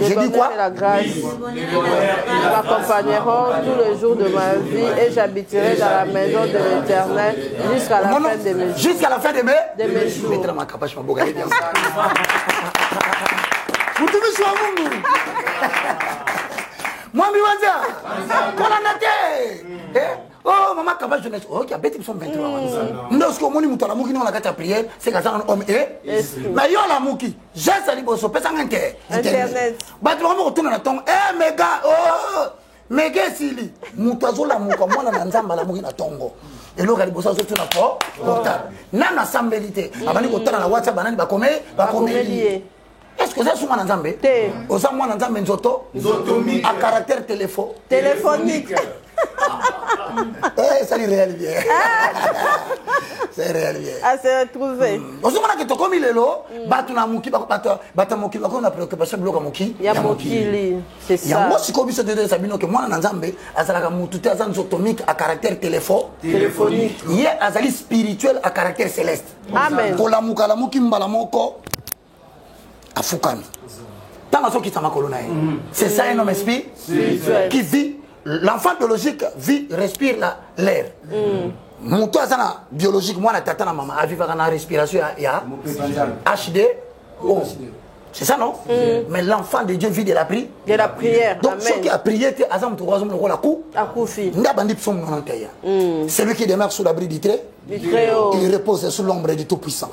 J'ai dit quoi? La grâce m'accompagneront tous les jours de ma vie et j'habiterai dans la maison de l'Éternel jusqu'à la fin de mes jours. Jusqu'à la fin de mes jours. Mettez ma capache, ma boga. Vous devez sur Mungu. Moi, mi waza. Kolanate. Oh, maman, capache de naître. Ok, bête, ils sont 23. Nous, ce qu'on dit, nous on a qu'à prière, c'est qu'à un homme et. Mais yo la mouki, j'ai sali bosso, pesa internet. Bah, tu vas me retourner dans ton. Eh, mes gars, oh. Mege sili mutazo la muka mwana na nzamba la muki na tongo elo kali bosa zo tuna po portable nana sambelité abani ko tana na WhatsApp banani ba comédie. Est-ce que ça souma na nzambe te osa mwana nzambe nzoto mi à caractère téléphonique. Eh, ça est réel bien. C'est réel bien. Ah, c'est retrouvé. Osoma na keto komi lelo batuna muki bata muki ba ko na préoccupation bloka muki ya mokili. C'est ça. Ya moi si ko biso de sabino ke mwana na nzambe azalaka mutu te azan zotomique à caractère téléphonique. Ye azali spirituel à caractère céleste. Amen. Ko la muka la muki mbala moko afukami. Tanga so kitama kolona. C'est ça un homme spirituel qui vit. L'enfant biologique vit, respire l'air. Mon toit biologique, moi, la tata, la maman, a vivre dans la respiration, il y a HD. Oh. C'est ça, non? Mais l'enfant de Dieu vit de la prière. De la prière. Donc, ceux qui a prié, celui qui demeure sous l'abri du trait, il repose sous l'ombre du Tout-Puissant.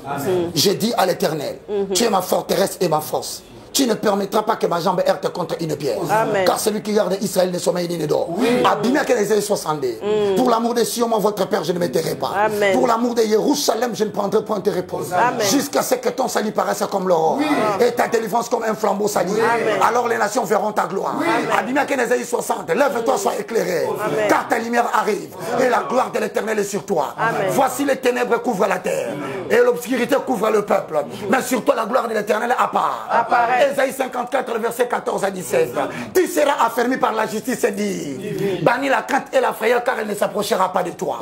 Je dis à l'Éternel, tu es ma forteresse et ma force. Tu ne permettras pas que ma jambe heurte contre une pierre. Amen. Car celui qui garde Israël ne sommeille ni ne dort. Abîmez que les 62. Pour l'amour de Sion, votre Père, je ne me tairai pas. Amen. Pour l'amour de Jérusalem, je ne prendrai point de repos. Jusqu'à ce que ton salut paraisse comme l'aurore. Et ta délivrance comme un flambeau s'allume. Alors les nations verront ta gloire. Abîmez que les 60. Lève-toi, sois éclairé. Car ta lumière arrive. Et la gloire de l'Éternel est sur toi. Amen. Voici les ténèbres couvrent la terre. Et l'obscurité couvre le peuple. Mais sur toi, la gloire de l'Éternel apparaît. Ésaïe 54, verset 14 à 17. Tu seras affermi par la justice et dit, bannis la crainte et la frayeur car elle ne s'approchera pas de toi.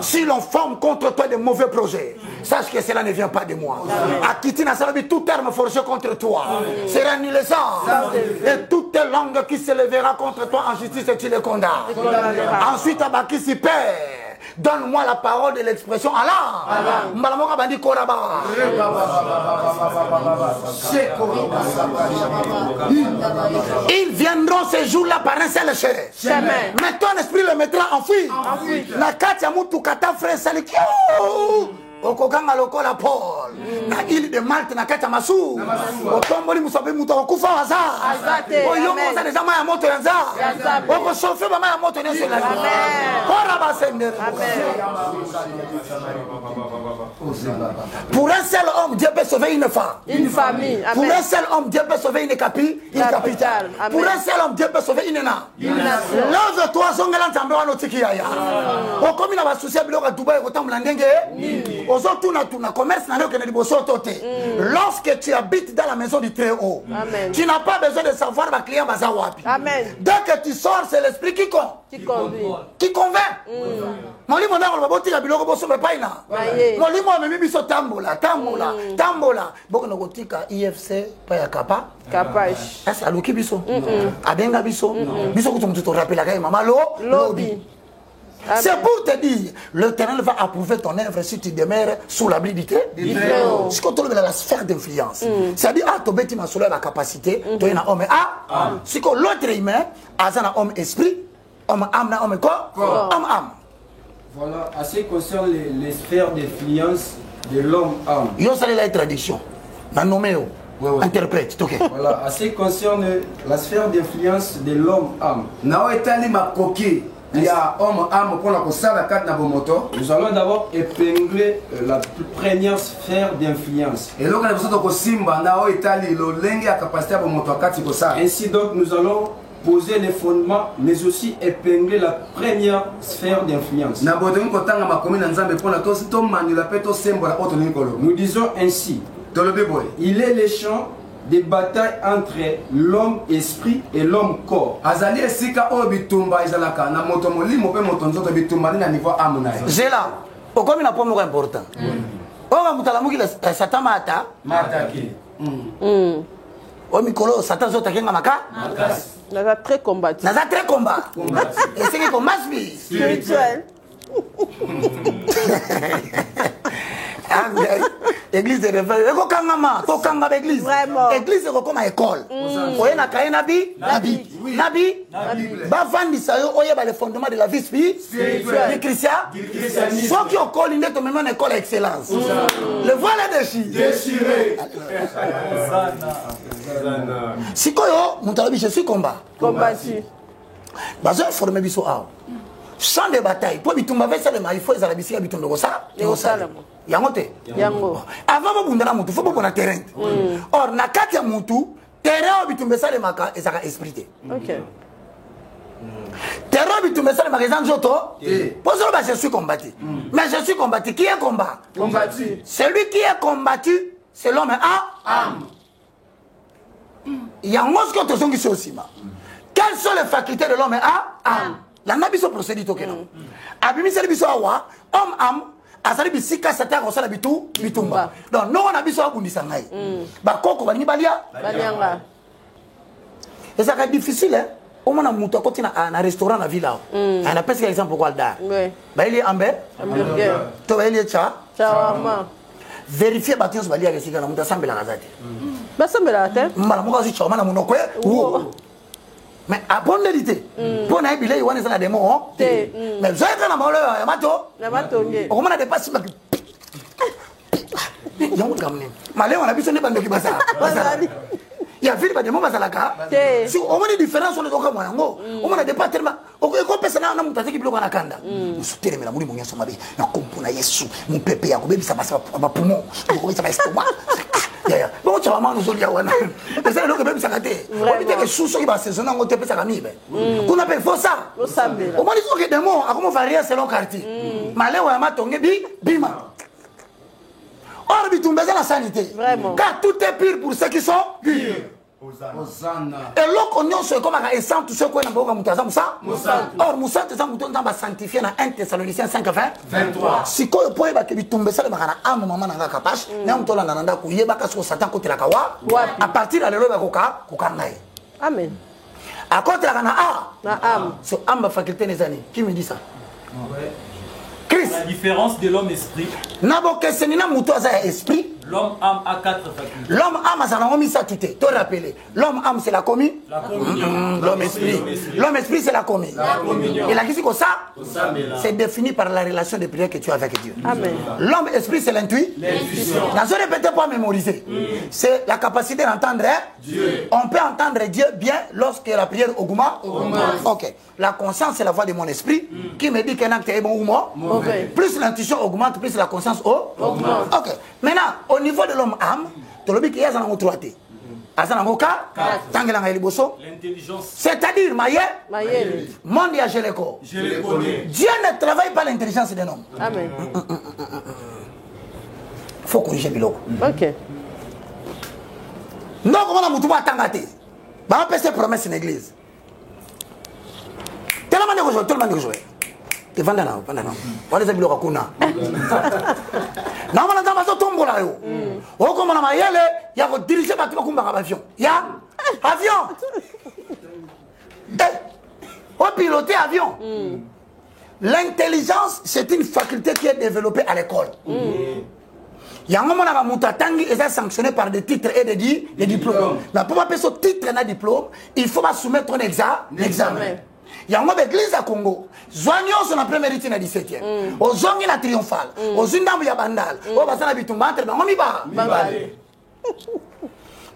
Si l'on forme contre toi de mauvais projets, sache que cela ne vient pas de moi. Akiti na salabi, tout terme forgé contre toi sera annulé. Et toute langue qui se lèvera contre toi en justice, tu les condamnes. Ensuite, Abakisi Père, donne-moi la parole de l'expression Allah. Mbalamoka bandi koraba. Ils viendront ces jours-là par un seul chemin. Mais ton esprit le mettra en fuite. Nakati amutu kata frère salikio. Okokanga lokola Paul na île de Malte na kati ya masu otomboli musabe mutu okufa waza oyongo za deja maya moto yanza okosofe ba maya moto nyonso la ora basende. Pour un seul homme Dieu peut sauver une femme, une famille. Pour un seul homme Dieu peut sauver une capitale. Pour un seul homme Dieu peut sauver une nation. Lève-toi zongela nzambe wana otiki yaya okomi na basusi ya biloko ya Dubai kotambola ndenge lorsque tu habites dans la maison du Très-Haut, tu n'as pas besoin de savoir ma client Bazawapi. Dès que tu sors, c'est l'esprit qui convainc. Mon lit, mon art, on va botter la biloko bosso me paina. Mon lit, moi, me biso tambola. Boko no gotika IFC pa ya kapa. Kapash. Asa aluki biso. Abenga biso. Biso kutu to rappela kay mama lobby. C'est pour te dire, l'Éternel va approuver ton œuvre si tu demeures sous l'habilité. Ce qu'on trouve dans la sphère d'influence. C'est-à-dire, tu as la capacité, tu es un homme âme. Si l'autre humain, tu un homme esprit, homme âme, homme corps, homme âme. Voilà, à ce qui concerne les sphères d'influence de l'homme âme. Il y a la traduction. Interprète, ok. Voilà, à ce qui concerne la sphère d'influence de l'homme âme. Il y a homme âme pour la carte na moto. Nous allons d'abord épingler la première sphère d'influence. Et donc ainsi donc nous allons poser les fondements mais aussi épingler la première sphère d'influence. Nous disons ainsi, il est les champs des batailles entre l'homme esprit et l'homme corps. J'ai là, au comme il n'a pas moins important. On va moutalamouki le Satan mata. Au micro, Satan zota kenga maka. Naza très combattu. Naza très combat. Et c'est que combat spirituel. Église de réveil. Eko kangama, to kanga l'église. Vraiment. Église eko comme école. Oye na kaye nabi. Ba vandi sayo oye ba le fondement de la vie spirituelle. Du chrétien. Faut qui école une to même école excellence. Le voile est déchiré. Si koyo mutalabi je suis combattu. Bazo formé biso a. Champ de bataille. Pour bitumba vesa le il faut ezala bisika bitondo ko ça. Yango te. Avant bunda na mutu faut pas na terrain. Or na kati ya mutu terrain bitumba ça le maka ezaka esprit. OK. Terrain bitumba ça le maka nzoto. Posons ba je suis combattu. Mais je suis combattu. Qui est combattu? Celui qui est combattu, c'est l'homme âme. Yango ce que tu songi c'est aussi ma. Quelles sont les facultés de l'homme âme? La nabiso procédé to kenan. Abimi sel biso awa, homme âme, asali bisika sata ko sala bitumba. Donc non on abiso abundisa ngai. Ba koko bani balianga. Et ça c'est difficile hein. Au moins muto ko tina na restaurant na villa. On appelle par exemple quoi da. Ba il est hamburger. To il est shawarma. Vérifier ba tiens balia kesika na muta sambela kazati. Ba sambela te. Mbala mo kasi choma na munokwe. Mais à bonne vérité, pour n'a pas eu de des mots, mais vous avez un malheur, un mato, on a dépassé. Malheur, on a besoin de bandes qui passent. Il y a vu des moments à la carte. Si on a des différences, on est encore moins. On a des pas tellement. On peut passer là, on a un qui bloque à Kanda. Nous soutenons la mouille, mon somme, on comprend Yesu, mon pépé, à Robé, ça passe à ma poumon, ça va estomac. Bon, tu vas manger nous autres. Mais c'est le même ça gâté. On dit que sous qui va saisonner, on te peut ça gagner. Qu'on appelle faux ça. Au moins ils ont que des mots, à comment varier selon quartier. Malé ou ama tongé bima. Or bitumbe la sanité. Vraiment. Car tout est pur pour ceux qui sont purs. eloko nyonso ekomaka esantu soki oye na mboka moto aza or mosantu eza moto nzambe asanctifie na 1 Thessaloniciens 5:23 sikoyo mpo oyebake bitumba esalemaka na ame mama na nga kapashe na moto olanda na ndako oyebaka soki satan akotelaka wa a partir ya lelo oyeba kokanga ye amen akotelaka na ame so ame bafaculté nezani qui me dit ça Christ. La différence de l'homme esprit. Nabokeseni na muto aza ya esprit. L'homme âme a 4 facultés. L'homme âme a ça mis ça tout te rappeler. L'homme âme c'est la communion. L'homme esprit. L'homme esprit c'est la communion. Et la question ça c'est défini par la relation de prière que tu as avec Dieu. Amen. L'homme esprit c'est l'intuition. Dans ce répéter pas mémoriser. C'est la capacité d'entendre Dieu. On peut entendre Dieu bien lorsque la prière augmente. OK. La conscience c'est la voix de mon esprit qui me dit qu'un acte est bon ou mort. Plus l'intuition augmente, plus la conscience augmente. OK. Maintenant, au niveau de l'homme âme, tu as dit qu'il y a un autre côté. L'intelligence. C'est-à-dire, monde je le connais. Dieu ne travaille pas l'intelligence d'un homme. Amen. Il faut corriger Biloko. OK. Non, comment on a tangate. On peut se promesser une église. Tellement de jouer. Tu vas dans la on les a biloko kuna. Non, on a dans tombo là yo. Oh comme on a mayele, il y a diriger bateau comme avion. Ya avion. On piloter avion. L'intelligence, c'est une faculté qui est développée à l'école. Il y a un moment où Tangi est sanctionné par des titres et des diplômes. Mais pour passer ce titre et un diplôme, il faut soumettre un examen. Il y a un moment d'église à Congo. Zoignon sur la première étude à 17e. Aux Zongi la triomphale. Aux Zundambu ya Bandal. Aux Basana Bitumba. On y va.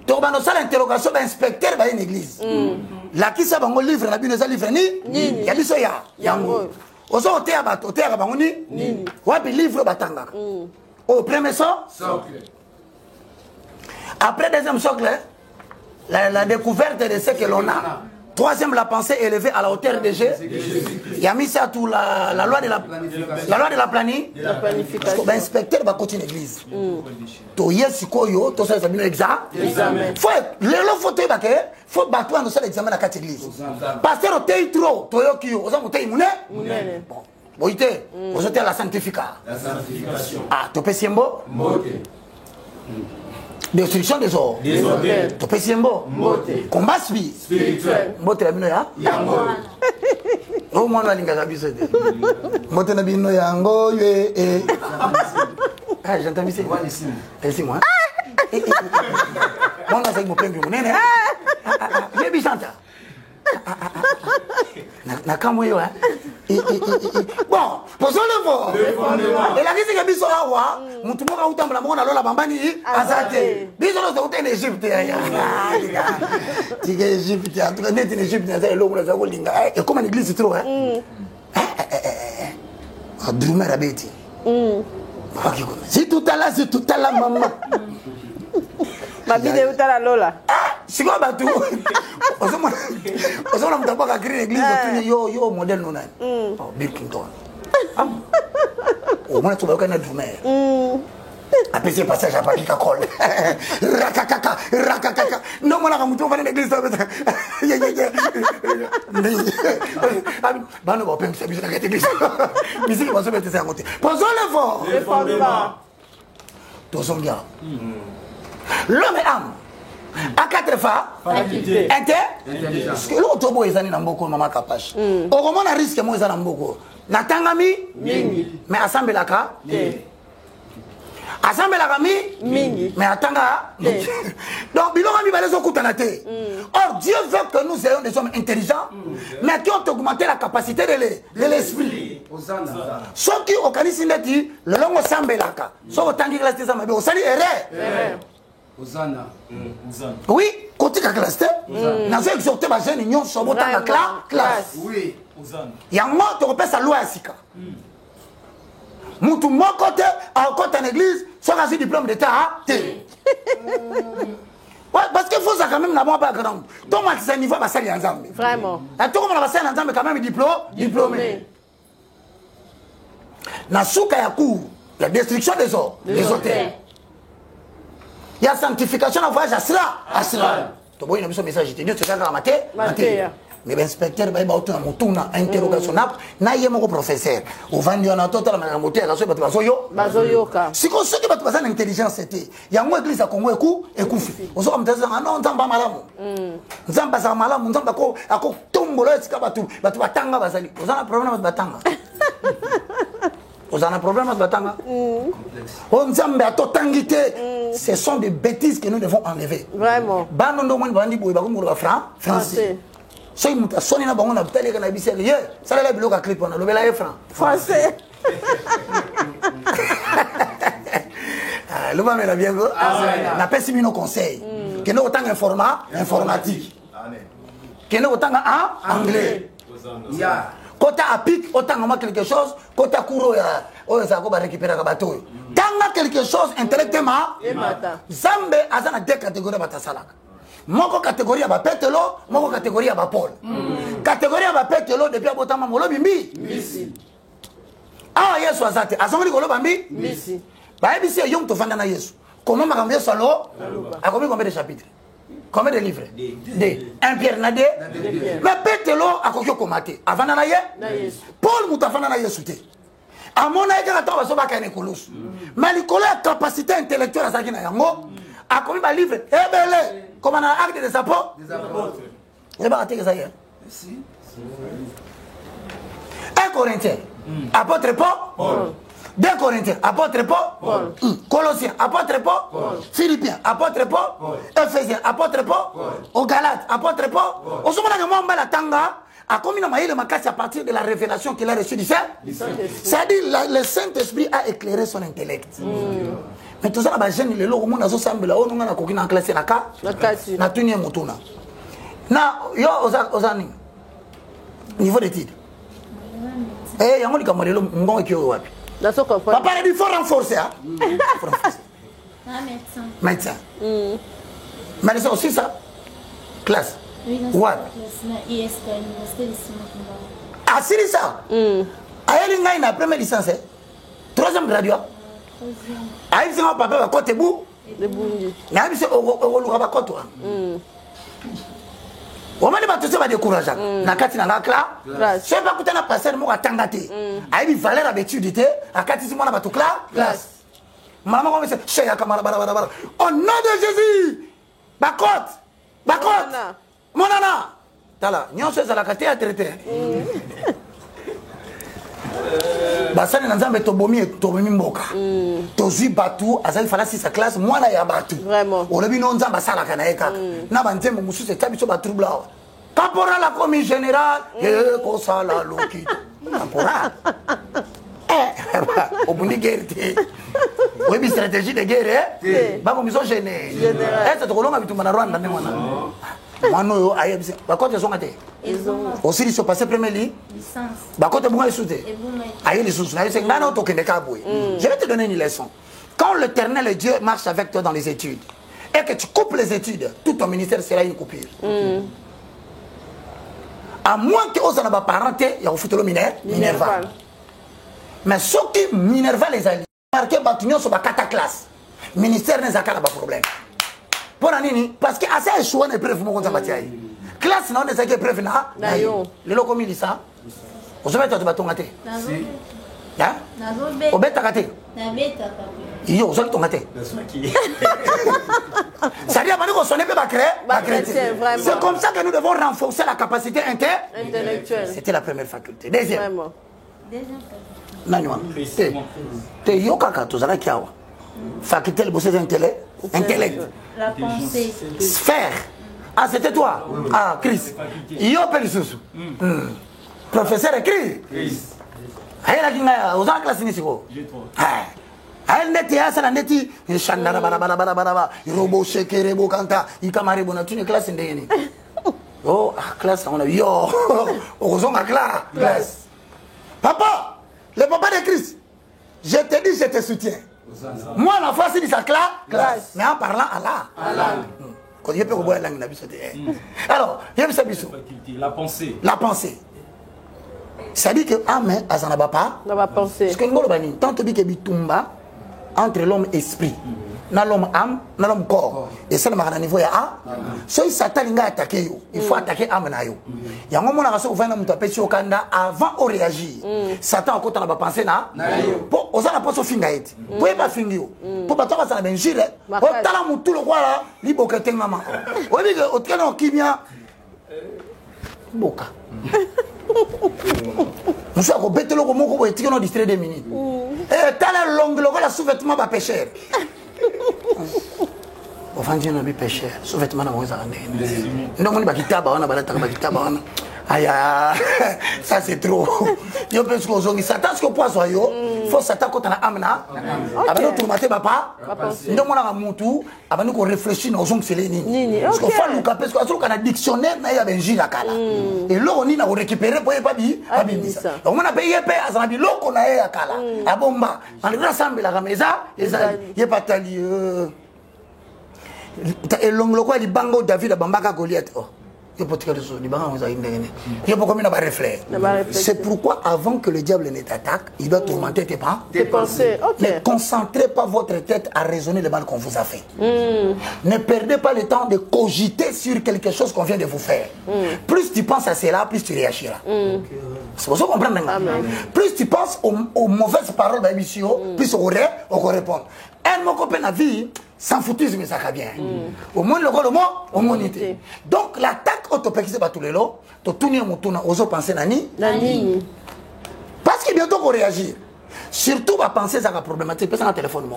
Donc, dans ça, l'interrogation d'inspecteur dans une église. Là, qui ça va me livre, la Bible nous a livré ni. Il y a dit ça, il y a un mot. Aux autres, il y a un mot. Ouais, livre Batanga. Au premier socle. Après deuxième socle, la découverte de ce que l'on a. Troisième, la pensée élevée à la hauteur de Jésus. Il y a mis ça tout la loi de la planification. L'inspecteur va continuer l'église. To yes koyo, to ça sabino examen. Faut faut battre dans ça l'examen à 4 églises. Pasteur au tei trop, to yo kio, oza mutei mune. Bon, boité, ozote la sanctification. Ah, to pesimbo. Destruction des ordres. Tu peux essayer un mot. Combat spirituel. Mbote la bino ya. Oh, moi, je vais vous dire. Mbote la bino ya ngo yue. Ah, j'entends bien. C'est moi. Moi, je vais vous prendre mon nez. Je vais chanter. Nakamwe yo bon posons-le voir et la question que biso awa mutu moka utambula mona lola bambani azate biso no zote en Égypte ya tika Égypte ya tuka net en Égypte na za lo mona za kolinga et comme l'église trop Adrumer abeti si tout à la maman ma bide utala lola si quoi batu osoma mtapaka créer l'église yo modèle non oh Birkington au moins tu vas connaître Drumer après ce passage à Patrick Cole rakakaka non moi la mutu va dans l'église bano ba pembe sabi na l'église musique va se mettre ça à côté posons le fort tosongia l'homme et âme à 4 fois parce que l'autre boy ezani na mboko mama kapache au moment na risque moi ezana mboko natangami mais asambelaka mingi mais atanga donc biloko mi balezo kutana te or Dieu veut que nous ayons des hommes intelligents mais qui ont augmenté la capacité de l'esprit soki okanisi ndeti lolongo sambelaka so otangi classe des amabe osali erreur Osana. Oui, côté la classe, dans une exhorté ma jeune union sur votre classe. Oui. Il y a un mot qui repère sa loi à Sika. Mon côté, à côté en église, soit un diplôme d'état. Ouais, parce qu'il faut ça quand même n'avoir pas grand. Donc, c'est un niveau à passer ensemble. Vraiment. À tout le monde va passer ensemble, quand même diplômé. Dans Souka Yakou, la destruction des ordres, des hôtels. Il y a sanctification en voyage à cela. Tu vois, il y a un message. Tu dis, tu as maté. Mais l'inspecteur va être un mouton, interrogation. Na y est mon professeur. Au vendu en total, la moto, la soeur, Bazoyoka. Si on sait que tu as l'intelligence, c'était. Il y a un église à Congo et Koufi. On se dit, non, on n'a pas malade. On n'a pas malade, on n'a pas tombe là, c'est pas tout. Tu vas tanga, Bazali. On a un problème avec Batanga. On a un problème avec Batanga. On s'en a totangité. Ce sont des bêtises que nous devons enlever. Vraiment. Banondo, on va dire, français. So il muta soni na bango na bitali kana biseli ye sala la biloka clip on a lobela ye franc français le va bien go na pesi mino conseil que no autant informatique que no autant anglais ya kota apik autant ma quelque chose kota kuro ya o za ko ba récupérer ka bato tanga quelque chose intellectuellement zambe azana deux catégories batasalaka moko catégorie ya bapetelo moko catégorie ya bapole catégorie ya bapetelo depuis abotama molobi mbi ah yesu azate azongoli koloba mbi bayebisi yong tofanda na yesu comment makambo yesu alo akomi combien de chapitres combien de livres de un Pierre na de mais petelo akoki komate avanda na ye Paul mutu afanda na yesu te amona eka kata basobaka ne kolosu mais likolo ya capacité intellectuelle azalaki na yango akomi ba livre ebele comme on a acte des apôtres. C'est pas que ça y est. 1 Corinthiens, apôtre Paul. 2 Corinthiens, apôtre Paul. Colossiens, apôtre Paul. Philippiens, apôtre Paul. Ephésiens, apôtre Paul. Aux Galates, apôtre Paul. Au moment où on a la tanga, a commis le maïle à partir de la révélation qu'il a reçue du Saint-Esprit. C'est-à-dire le Saint-Esprit a éclairé son intellect. Mais tout ça, les jeunes, les gens qui sont en classe, na tuni mutuna. Na yo ozani. Niveau d'études. Eh, yango likamolelo ngongo kyo wapi. Na so comprendre. Papa il faut renforcer hein. Médecin. Médecin. Mais c'est aussi ça. Classe. Oui, dans ouais. classe na ISK Université de Simakimba. Ah, c'est ça. Ayeli ngai na première licence. Troisième graduat. Aïe, c'est mon papa va côté bout. N'a c'est au lourd à côté. On m'a dit que tu vas décourager. Na kati na la classe. Je sais pas que tu as passé le mot à tangate. Aïe, valeur d'habitude. À kati si moi na bateau classe. Maman comme c'est chez Yakamara bara. Au nom de Jésus. Bakot. Monana. Tala, nyon se la kati à traiter. Basani nanzambe tobomi mboka tozwi batu azali fala si sa classe mwana ya batu vraiment olobi no nzamba sala kana eka na banzembo mususu etabiso ba trouble caporal la commis général ko sala loki caporal obundi guerre te webi stratégie de guerre ba komiso gêné est to kolonga bitumba na Rwanda ne mwana Mano ayebise bakote zonga te aussi ils sont passés premier licence bakote bunga esute aye les sous na c'est ngana to kende ka boy je vais te donner une leçon quand l'Éternel Dieu marche avec toi dans les études et que tu coupes les études tout ton ministère sera une coupure à moins que osana ba parenté ya ofutelo Minerva mais ce qui Minerva les a marqué batunyo so ba kata classe ministère n'est zakana ba problème. Pour nini parce que assez échoué n'est prévu mon compte batiaï classe non n'est que prévu na le loco milisa on se met à baton gâté ya au bête gâté yo on ton gâté ça dit qu'on sonne pas chrétien c'est comme ça que nous devons renforcer la capacité intellectuelle c'était la première faculté deuxième nanywa te yo kaka to zala kiawa faculté le bosser intellect. La pensée. Sphère. Ah, c'était toi. Ah, Chris. Yo Pelisous. Professeur Chris. Aïe la kinga, aux en classe nisiko. Aïe neti asa la neti. Chandara bara. Robo sheke rebo kanta. Ikamare bona tu ne classe ndeni. Oh, classe on a yo. Aux en classe. Papa, le papa de Chris. Je te dis, je te soutiens. Moi, la fois, c'est sa classe. Mais en parlant à la. Quand je peux voir la langue, alors, il y a la pensée. La pensée. Ça dit que, ah, mais, à ça n'a pas. La pensée. Parce que nous, tant que bitumba entre l'homme et l'esprit. na l'homme âme, na l'homme corps. Et ça, le marana niveau ya A. Si Satan l'inga attaqué yo, il faut attaquer âme na yo. Il y a un moment où on a un tapé sur Kanda avant de réagir. Satan a côté on a pensé na. Pour on a pas so finga et. Pour pas fingi yo. Pour pas toi ça na benjire. Pour tala mutu le quoi là, liboka ten maman. On dit que au tellement qui vient boka. Monsieur a bête le mot ko etiki no distrait 2 minutes. Eh tala longue le la sous-vêtement pas pêcheur. Ofandi na bi pêcheur, sous-vêtement na moza ndene. Ndongo ni bakitaba wana balata bakitaba wana. Aya, ça c'est trop. Yo pense que ozongi Satan ce que poisson yo, faut Satan ko tana amna. Abano tourmater papa. Ndongo na mutu, abano ko réfléchir na ozongi sele nini. Parce que faut luka parce que azolo kana dictionnaire na ya benji la kala. Et lo oni na ko récupérer pour pas bi abimisa. Donc on a payé pe azana bi loko na ya kala. Abomba, on rassemble la kameza, eza yepatali et l'ongle quoi di bango David Bambaka Goliath. C'est pourquoi avant que le diable ne t'attaque, il doit tourmenter tes pensées. Ne concentrez pas votre tête à raisonner le mal qu'on vous a fait. Ne perdez pas le temps de cogiter sur quelque chose qu'on vient de vous faire. Plus tu penses à cela, plus tu réagiras. C'est pour ça qu'on comprend maintenant. Plus tu penses aux mauvaises paroles d'émission, plus on répond. Un mot qu'on a vie, sans foutisme, ça va bien. Au moins, le mot, au moins, donc, l'attaque autopéquisée par tous les lots, tu tournes mon tour, aux autres pensées, Nani. Parce qu'il bientôt qu'on réagit. Surtout, on va penser à la problématique, parce que c'est un téléphone.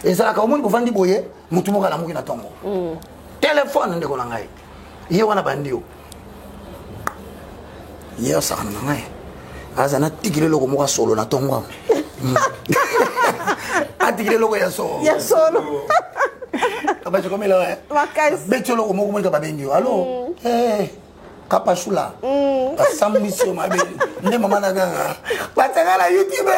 Et ça, quand on va dire, boyer, mon tour, on va la tomber. Téléphone, on va dire, il y a un bandio. Il y a un bandio. Azana tigre logo mo solo na tongwa. Atigre logo ya solo. Ya solo. Abaje comme là. Makasi. Becho logo mo ka babengi. Allo. Kapashula. Asamisi ma be. Nde mama na ganga. Batanga la YouTube.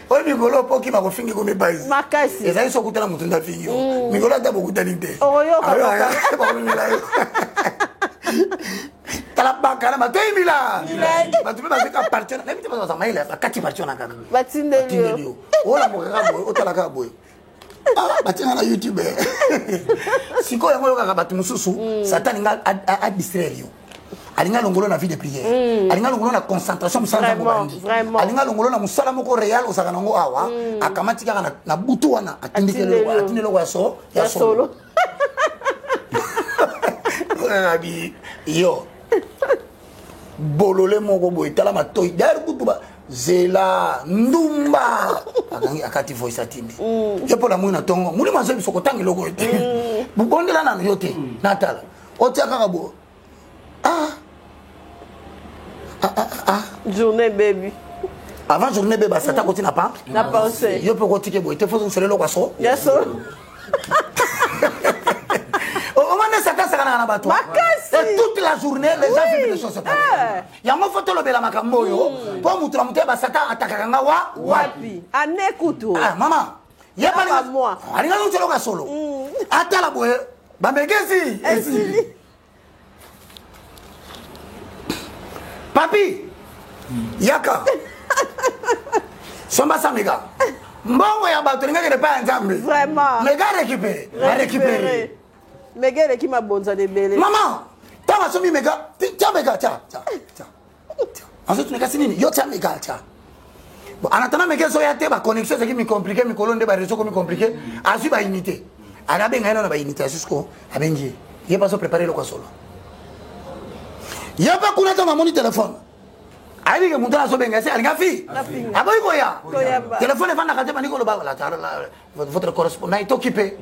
Oye Migolo poki ma kofingi ko me base. Makasi. Eza iso kutana mutunda fiyo. Migolo ata bokutana nte. Oyo ka. La banque à la matin, il a. Tu peux pas faire partir. Même si tu vas mail, la carte partir na kana. Batindelio. Oh la mokabo, o tala kabo. Ah, batinga na YouTube. Siko yango yoka batu mususu, Satan nga a distraire yo. Alinga longolo na vie de prière. Alinga longolo na concentration musala mobandi. Alinga longolo na musala moko real osaka nango awa, akamatika na butu wana atindelo ya solo. Yo bolole moko boy tala matoy dar kutuba zela ndumba akati voice atindi yo pola mwina tongo muli mazo bisoko tangi logo ete bubondela na yote natala otia kaka bo journée baby avant journée baby Satan continue pas na pensée yo peut continuer boy te faut se le logo so yaso et toute la journée, les gens vivent des choses séparées. Il y a une photo de la Makamboyo. Pour montrer que Satan attaque wa wapi. Anekuto. Ah maman. Il y a pas de moi. Allez nous solo solo. Ata la boye. Bambegezi. Papi. Yaka. Somba samega. Mbongo ya bato ninga ke pas ensemble. Vraiment. Mais gars récupérer. Mega qui m'a bonza de belle. Maman, t'as ma somme mega, tiens mega, tiens. Ensuite, mega c'est nini? Yo tiens mega, tiens. Bon, en attendant mega soyate, ma connexion c'est qui me compliqué, me colonne de ba réseau comme compliqué. Asu ba unité. Ana benga na ba unité jusqu'au abengi. Il pas préparer le quoi solo. Il y a pas kuna ton mon téléphone. Ayi que mon téléphone benga c'est alga fi. Aboy koya. Téléphone va na kate ba nikolo ba la votre correspondant est occupé.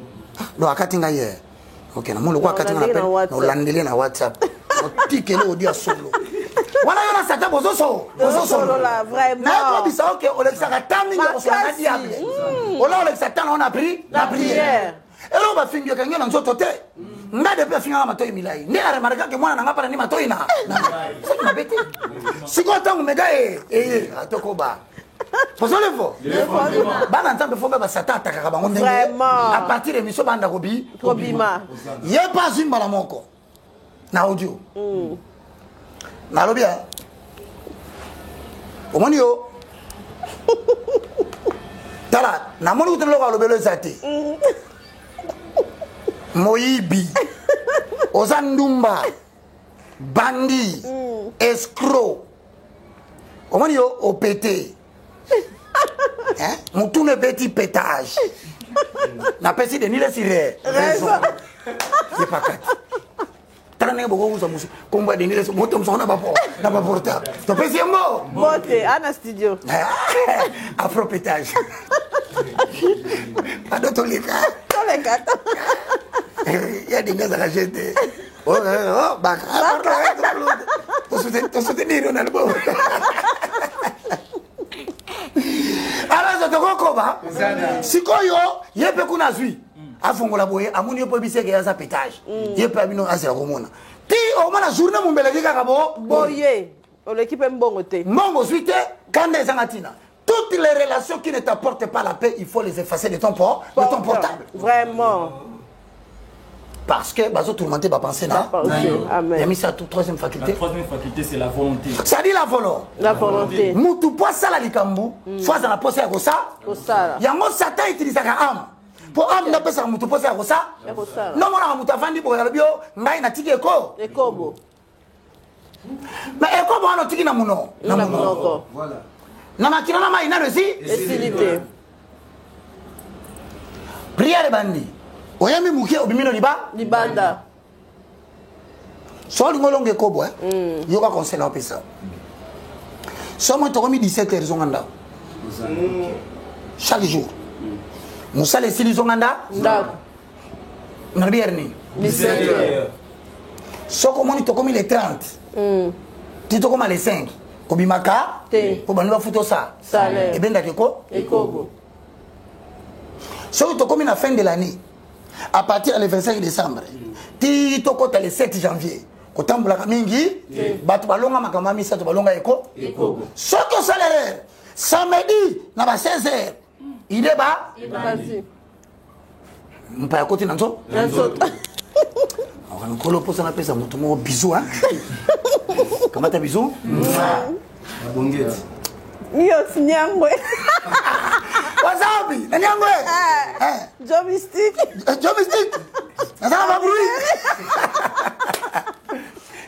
No akatinga hier. Ok, na molo kwa katinga na no landele na WhatsApp. No tikele odia solo. Wala yona Satan bozo solo là vraiment. Na ko bisa ok o lexa katami ngo so na diable. Ola o lexa Satan on a pris la prière. Et là on va finir que ngena nzoto te. Nga de pe finga matoi milai. Ni ara maraka ke mwana nga para ni matoi na. C'est ma bête. Siko tangu mega atoko ba. Poso le fo. Bana ntambe fo ba Satan atakaka bango ndenge. À partir de miso banda kobi. Kobima. Ye pas zimba la moko. Na audio. Na lobia. Omoni yo. Tala, na moni kutu loko alobelo zate. Moyibi. Ozandumba. Bandi. Escroc. Comment dit au pété? Hein? Mon tout le petit pétage. N'a pas si de ni les sirènes. Raison. C'est pas quatre. T'as n'importe quoi vous amusez. Combat de ni les motos sont n'a pas portable. T'as pas si un mot. Monté, Anna Studio. Afro pétage. Pas d'autres les cas. Tous les cas. Il y a des gars à la jeter. Oh, bah, tu soutenir Ronaldo. Alors, je te recommande. Si koyo, yepe kuna zui. Afongola boye, amuni yopo bise ke yaza pétage. Yepe abino azela komona. Ti o mana journée mon belagi kakabo boye. O l'équipe mbongo te. Mbongo suite kanda ezangatina. Toutes les relations qui ne t'apportent pas la paix, il faut les effacer de ton portable. Vraiment. Parce que bazo tourmenté va penser là. Amen. Il a mis ça toute troisième faculté. La troisième faculté, c'est la volonté. Ça dit la volonté. La volonté. Moutou poa sala likambu. Soit dans la poste à kosa. Kosala. Yango Satan utilise ka âme. Pour âme n'a pas ça moutou poste à kosa. Non mon moutou avandi pour la bio ngai na tiki eko. Ekobo. Mais ekobo ano tiki na muno. Na muno. Voilà. Na makina na mai na resi. Esilité. Prière bandi. Oyami muke obimino libanda. So lingolonge kobo yoka conseil na pesa. So mo to komi 17h zonganda. Chaque jour. Musa les sili zonganda? Ndako. Na bierni 17h. So komoni to komi les 30. Ti to koma les 5. Kobimaka? Te. Po bani ba futo sa. Salaire. E benda keko? Ekobo. So to komi na fin de l'année. À partir du 25 décembre, ti to kota le 7 janvier. Kotambula kamingi, batu balonga makamami sa to balonga eko. Soko salaire. Samedi na ba 16h. Ide ba? Vas-y. Mpa koti nanzo? Nanzo. On kolo posa na pesa mutu mo bisou hein. Comment ta bisou? Bongeti. Yo nyangwe. Wasabi, nyangwe. Jomistic. Jomistic. Nasa ba bruit.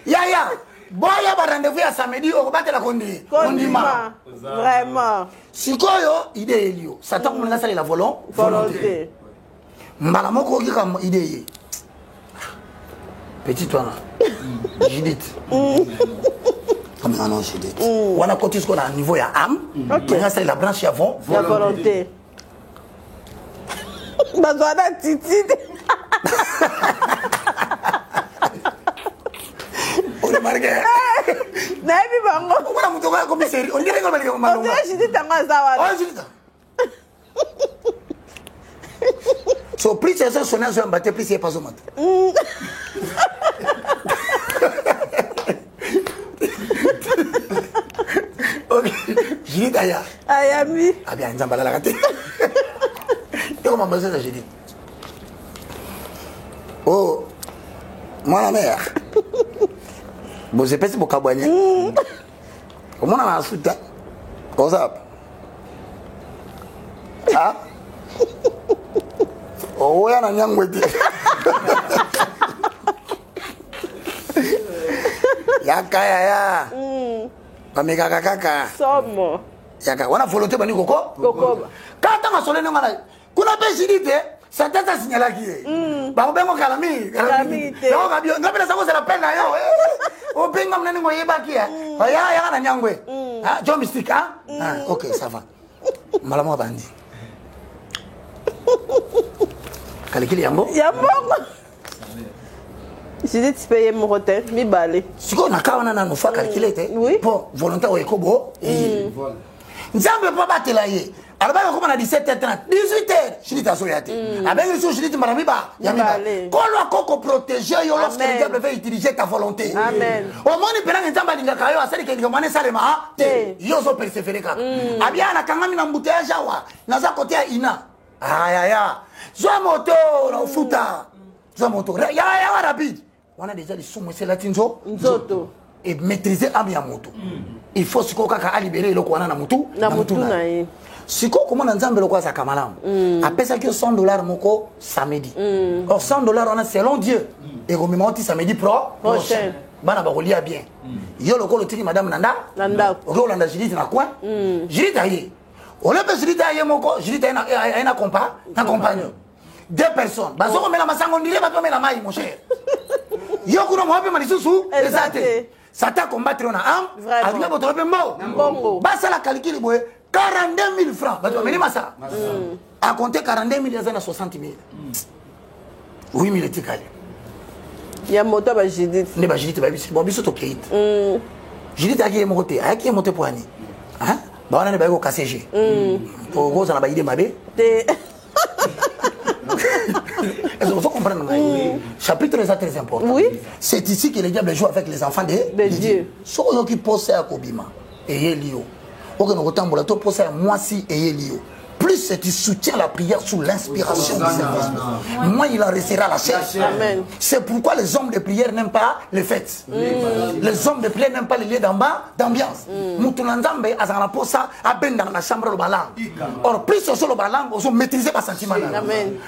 Ya. Boya ba rendez-vous ya samedi au battre la kondi. Kondima. Vraiment. Sikoyo idée elio. Satan on l'a la volonté. Mbala moko ki kam idée. Petit toi. Judith. Comme un ange dit. On a côté ce qu'on a au niveau à âme. C'est la branche avant. La volonté. Bazwana titi. On remarque. Nabi bango. On a mutoka comme série. On dirait qu'on va le malonga. On dirait Judith tanga zawa. Oh Judith. So plus c'est ça sonner sur un bateau plus c'est pas au mat. Judith aya. Ayami. Ah bien, nzambala la kate. Comment me ça Judith? Oh, moi la mère. Bon, j'ai passé pour Kabouani. Comment on a un soutien? Comment ça? Ah? Oh, ouais, on a un yangoueti. Yaka ya. Pameka kaka. Somo. Yaka, wana volonté bani koko? Koko. Quand on a sonné non ngana. Kuna pe Judith, ça t'a signalé qui? Ba bengo kalami. Non, ba bio, ngapela sako c'est la peine là yo. O benga mnene ngoye baki ya. Ya na nyangwe. Ah, John Mystique ah? Ah, OK, ça va. Malamo bandi. Kalikili yambo? Yambo. Judith paye mon hôtel, mi balé. Si on a kawana na no fa calculer te. Bon, volonté o ekobo. Voilà. Nzambe pa batela ye. Alaba ko na 17h30, 18h, Judith asoyate. Avec le Judith marami ba, yamiba. Kolo koko protéger yo lorsque le diable veut utiliser ta volonté. Amen. Au moins ni pena nzamba linga kayo asali ke ngomane salema te. Yo so persévérer ka. Abia na kangami na mbutaya jawa. Naza côté ya ina. Aya. Zwa moto na ufuta. Zwa moto. Ya rapide. On a déjà les sous c'est la tinzo. Nzoto. Et maîtriser âme ya moto. il faut siko kaka a libérer le kwana na mutu na siko comment nzambe le kwa za kamalamu apesa que $100 moko samedi or $100 on a selon Dieu et rememoti samedi prochain bana ba kolia bien yo le ko tiki madame nanda ko landa Judith na coin Judith aye on le peut Judith aye moko Judith na compagnon 2 personnes bazo ko mela masango ndire ba to mela mai mon cher yo kuno mo pe malisusu ezate Satan combattre on a âme, avec votre mot. Bassa la calcul, 42 000 francs. À compter 42 000, il y a 60 000. 8 000 étiquettes. Il y a un moteur, Judith. Il y a un Judith, bon, bisous au Kéit. Judith a qui est monté, a qui est monté pour Annie. Hein? On a des KCG. Pour gros, on a idée Mabé. Il faut comprendre. Chapitre très important. Oui. C'est ici que le diable joue avec les enfants de Dieu. Ceux qui posent à Kobima et Elio. Moi si et Elio. Plus tu soutiens la prière sous l'inspiration du Saint-Esprit, moins il en restera la chair. C'est pourquoi les hommes de prière n'aiment pas les fêtes. Les hommes de prière n'aiment pas les lieux d'ambiance. Moutounanzambe a la posa à ben dans la chambre de balang. Or plus sur le balang, on maîtriser pas sentiment.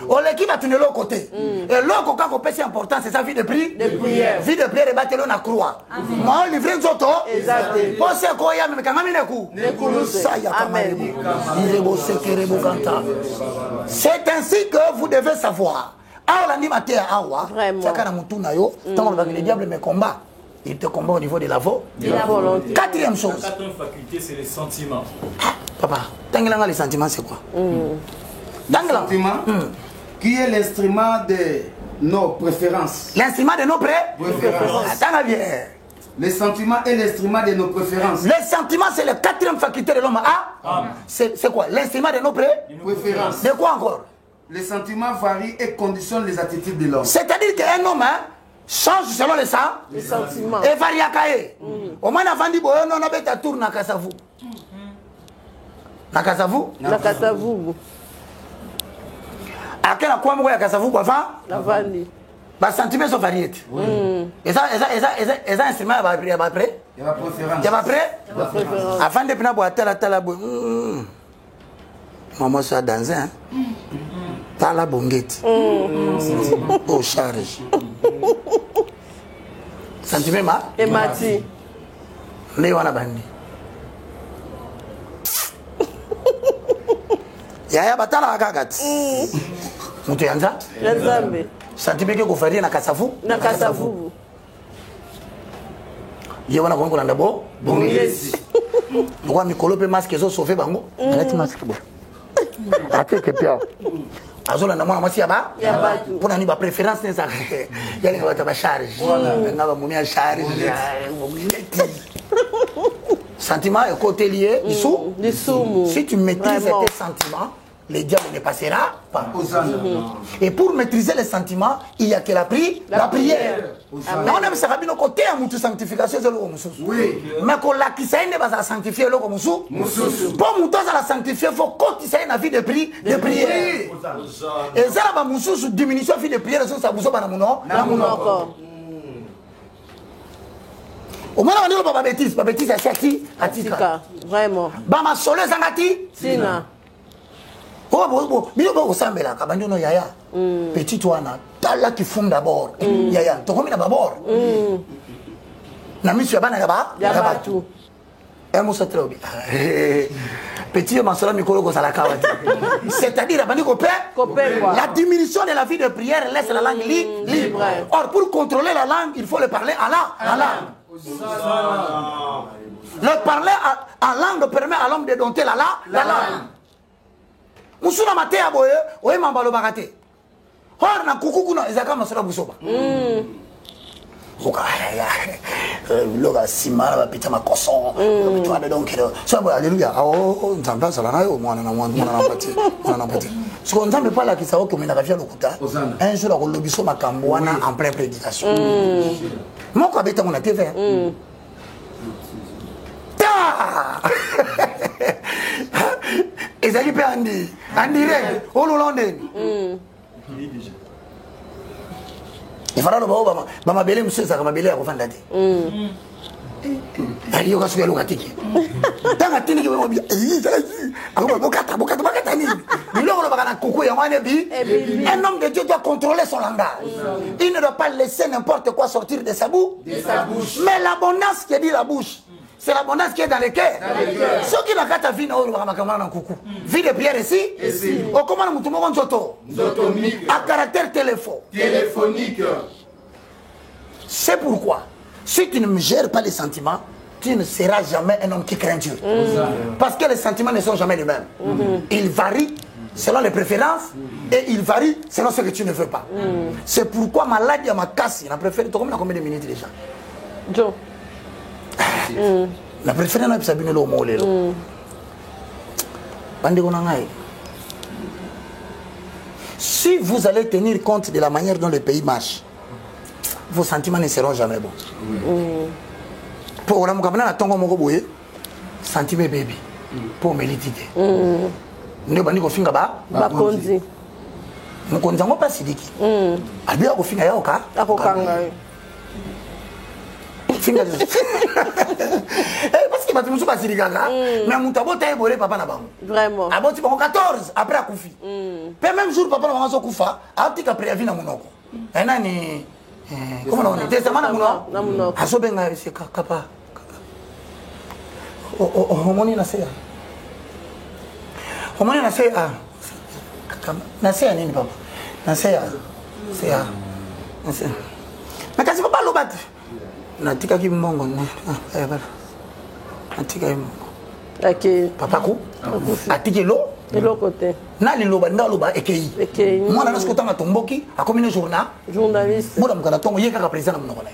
On l'équipe va tourner l'autre côté. Et l'autre côté c'est important, c'est sa vie de prière. Vie de prière et battre la croix. Moi livrer un auto. Pensez quoi ya mais quand même les coups. Ça y a quand même. Il est beau secret. C'est ainsi que vous devez savoir. Le diable me combat. Il te combat au niveau de la volonté. Quatrième chose. La quatrième faculté, c'est les sentiments. Papa, les sentiments, c'est quoi? Le sentiment qui est l'instrument de nos préférences. L'instrument de nos préférences. Attends bien. Le sentiment est l'instrument de nos préférences. Le sentiment, c'est la quatrième faculté de l'homme. C'est quoi? L'instrument de nos préférences. De quoi encore? Les sentiments varient et conditionnent les attitudes de l'homme. C'est-à-dire qu'un homme change selon les sentiments. Et varie à Kaye. Au moins, avant de dire, on a fait un tour dans Kassavou. Dans Kassavou? Dans Kassavou. À quel point on a Kassavou quoi? La Vandi. Les sentiments sont variés. Et ça, instrument, il y a après. Il y a préférence. Il y a après. Avant de prendre la tala, maman soit dans un. Tala bonguette. Au charge. Sentiment, et Mati. Léona Bandi. Yaya batala agagati. Mutu yanza? Nzambe. Sentiment que vous feriez na Kassavou? Na Kassavou. Yewana kongo landa bo? Bongezi. Pourquoi Mikolo pe masque zo sauver bango? Arrête masque bo. Arrête que pia. Azola na mwana mwasi yaba? Yaba. Pour nani ba préférence neza. Yali ngaba ba charge. Ngaba mumia charge. Sentiment est côté lié dessous. Si tu maîtrises tes sentiments, le diable ne passera pas. Et pour maîtriser les sentiments, il n'y a que la prière. On aime ça rabino côté à mutu sanctification c'est le musu. Oui. Mais quand la qui s'est va sanctifier le musu. Pour mutu ça la sanctifier faut continuer la vie de prière. Et ça la musu sous diminution vie de prière ça musu bana muno. Encore. Au moins on dit pas bêtise c'est atika. Vraiment. Ba ma solo zangati. Sina. Oh, mais bon, ça me l'a cabandono yaya. Petit toana, tala qui fond d'abord. Yaya, tu combien d'abord? Na monsieur bana yaba tout. Et moi ça très bien. Petit masola mikolo ko sala kawati. C'est-à-dire la bandi copé la diminution de la vie de prière laisse la langue libre. Or pour contrôler la langue, il faut le parler en langue. Le parler en langue permet à l'homme de dompter la langue. Musuna matea boye, oye mambalo bagate. Hor na kukuku na ezaka masura busoba. Oka loga simara ba pita makoso. Pita de donc so ba alléluia. Oh nzamba sala na yo mwana na pati. Mwana na pati. So nzambe pa la kisao ko mena kafia lokuta. Un jour ko lobiso makambo wana en pleine prédication. Moko abeta mona TV. Ezali pe andi direct au London. Il fera le baba bele monsieur ça comme bele à kofanda te. yo ka suya lokatiki tanga tini ke mo bi ako bokata ni biloko bakana koko ya mwana bi un homme de Dieu doit contrôler son langage. Il ne doit pas laisser n'importe quoi sortir de sa bouche. Mais l'abondance qui est dit la bouche, c'est l'abondance qui est dans le cœur. Ce qui n'a qu'à ta vie, vie de prière ici. Au comment nous tomons en zoto à caractère téléphonique. C'est pourquoi, si tu ne me gères pas les sentiments, tu ne seras jamais un homme qui craint Dieu. Parce que les sentiments ne sont jamais les mêmes. Ils varient selon les préférences et ils varient selon ce que tu ne veux pas. C'est pourquoi ma maladie à ma casse, il a préféré. Tu as combien de minutes déjà? Joe. La préférence c'est Sabine lo mo lelo. Si vous allez tenir compte de la manière dont le pays marche, vos sentiments ne seront jamais bons. Pour la mukabana na tongo moko boye, sentiment baby. Pour melitite. Ne bani ko finga ba konzi. Mukonza ngo pasidiki. Abi ko finga ya oka. Akokanga. Finga. Parce que Matumu pas siriganga, mais Moutabo taille bolé papa na bango. Vraiment. Aboti bango 14 après a koufi. Pe même jour papa na bango koufa, a petit après avis na monoko. Nani comment on est testament na monoko. Asobenga c'est kapa. Homoni na seya. Homoni na seya. Na seya nini papa? Na seya. Seya. Na seya. Mais kasi papa lobati. Natika ki mbongo ne. Natika mbongo. OK. Papa ko? Atiki lo? Elo côté. Na li loba nda loba ekei. Ekei. Mwana nasko tanga tomboki, akomi ne journaliste. Mwana mukana tongo yeka ka président na monoko na.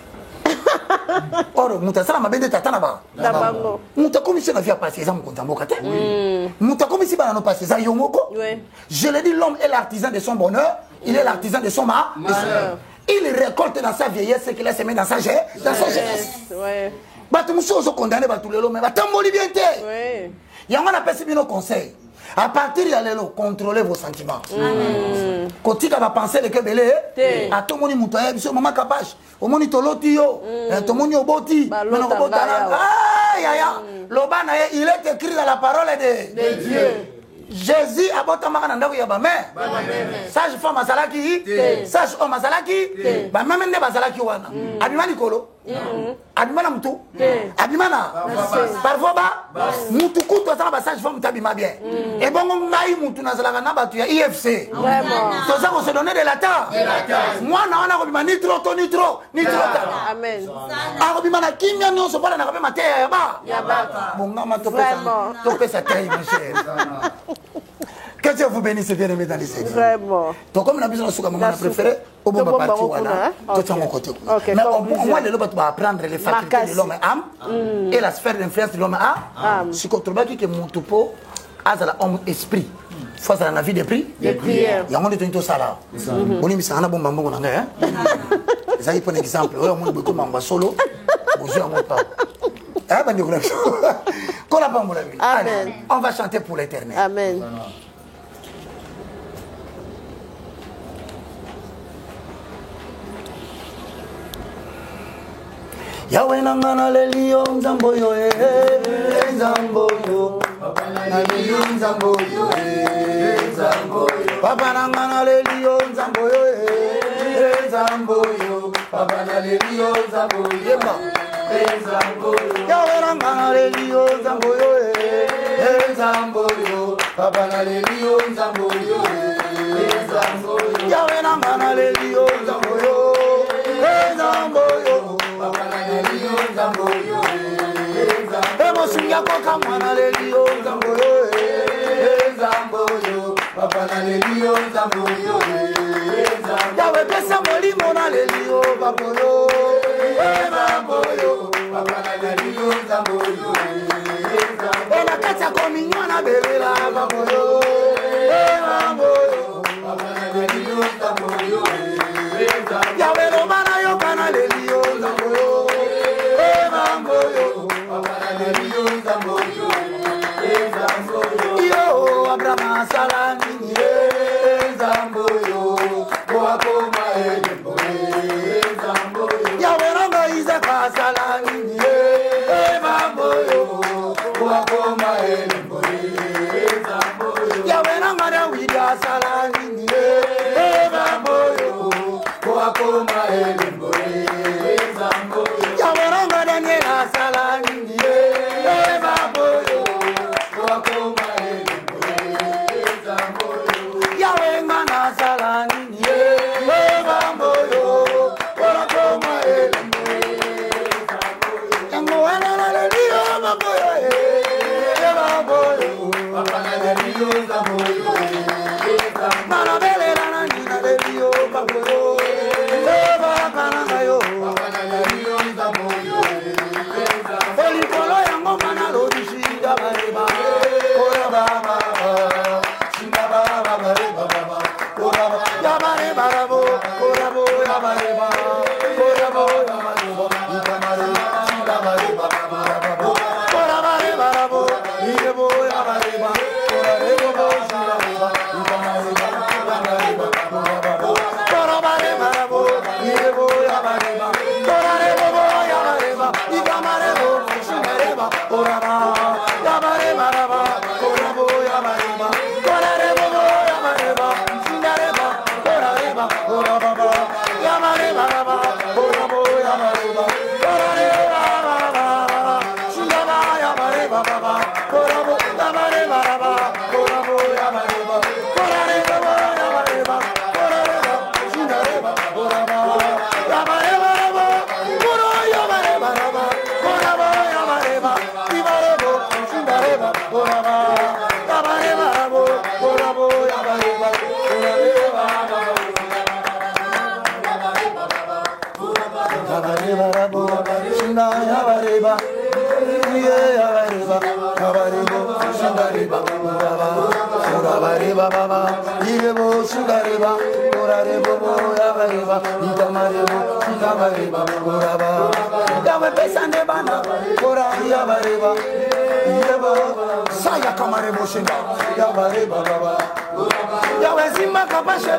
Oro mutasala mabende tatana ba. Dabango. Mutakomi se na via passer ça mukonza mboka te. Mutakomi si bana no passer ça yomoko. Je le dis, l'homme est l'artisan de son bonheur, il est l'artisan de son malheur. Il récolte dans sa vieillesse ce qu'il a semé dans sa jeunesse. Ouais. Batumuso so condamné batulelo mais batamboli bien te. Ouais. Yanga na pesi bino conseil. À partir de lelo, contrôlez vos sentiments. Kotika va penser le que belé. A tout moni mutoya biso mama kapage. Au moni toloti yo, to moni oboti. Mano kobotana. Ah ya ya. Lobana il est écrit dans la parole de Dieu. Jésus a bota makana ndako ya ba mère. Sage femme azalaki, sage homme azalaki, ba meme nde bazalaki wana. Abimani kolo. Abimana mutu. Abimana. Parfois ba mutu kuto za ba sage femme tabima bien. Et bongo ngai mutu nazalaka na batu ya IFC. Vraiment. To ça qu'on se donner de la terre. Moi na wana ko bima nitro to nitro. Amen. A ko bima na kimia nyonso bana na ko bima te ya ba. Ya ba. Bonga ma to pesa taille mon cher. Que Dieu vous bénisse et bien aimé dans les Seigneurs. Vraiment. Donc comme on a besoin de souka, maman préféré, au bon parti voilà. Tout ça mon côté. Mais au moins le lobe va apprendre les facultés de l'homme âme et la sphère d'influence de l'homme âme. Si qu'on trouve que mon tupo a la homme esprit. Face à la vie de prière. Il y a un de tout ça là. On est mis ça en bon bambou on a hein. Ça y est pour exemple, on a beaucoup mamba solo. Bonjour à mon papa. Ah ben nous allez, on va chanter pour l'éternel. Amen. Yahweh nangana lelio nzamboyo nzamboyo nalelio nzamboyo nzamboyo papa nangana lelio nzamboyo nzamboyo papa nalelio nzamboyo Yahweh nangana lelio nzamboyo nzamboyo papa nalelio nzamboyo nzamboyo Yahweh nangana lelio nzamboyo nzamboyo Emosinga koka mwana lelio nzamboyo nzamboyo papa na lelio nzamboyo Yawe pesa molimo na lelio baboyo nzamboyo papa na lelio nzamboyo Ena kacha kominyo na belela baboyo nzamboyo papa na lelio nzamboyo Yawe lomana yo kana lelio nzamboyo Yo Abraham salani nzamboyo boakoma edembo nzamboyo Yawe ranga Isaac salani nasala nini Zamboyo Wakoma elembo Zamboyo Yaweronga danye nasala nini Zamboyo Wakoma elembo Zamboyo Yawenga nasala nini Zamboyo Wakoma elembo Yango wana na lelio Zamboyo Zamboyo Wakana lelio Zamboyo Mana bele lana nina lelio Zamboyo Wakana mayo Wakana lelio Zamboyo Olikolo yango mana lodishi Yabareba Ora baba Shinda baba Baba Ora Yabareba Rabo Ora bo Yabareba Ora bo Yabareba Ikamare Shinda Bareba Baba Ora bareba Rabo Irebo Yabareba Ora rebo bo Shinda Bareba Ikamare Yabareba Baba Ora bareba Rabo Irebo Yabareba Ora rebo bo Yabareba Ikamare bo Shinda Bareba Ora ba Yabareba Raba Ora bo Yabareba Ora rebo bo Yabareba Shinda Bareba Ora reba Ora baba Yabareba Raba Ora bo Yabareba Ora reba Shinda Yabareba Baba Ora bo Yabareba Raba Ora bo Yabareba Ora reba Yabareba Ora reba Shinda Bareba Ora ba Yabareba Raba Ora Yabareba Raba Ora bo Yabareba Ibarebo Shinda Bareba Ora ba Yabareba Rabo Ora bo Yabareba Ora reba Yabareba Rabo Shinda Yabareba Yabareba Yabarebo Shinda Bareba Ora bareba Baba Irebo Shinda Bareba Ora rebo Yabareba Ikamarebo Shinda Bareba Ora ba Yawe pesande bana Ora Yabareba Irebo Saya Kamarebo Shinda Yabareba Baba Yawe Zimba Kapashe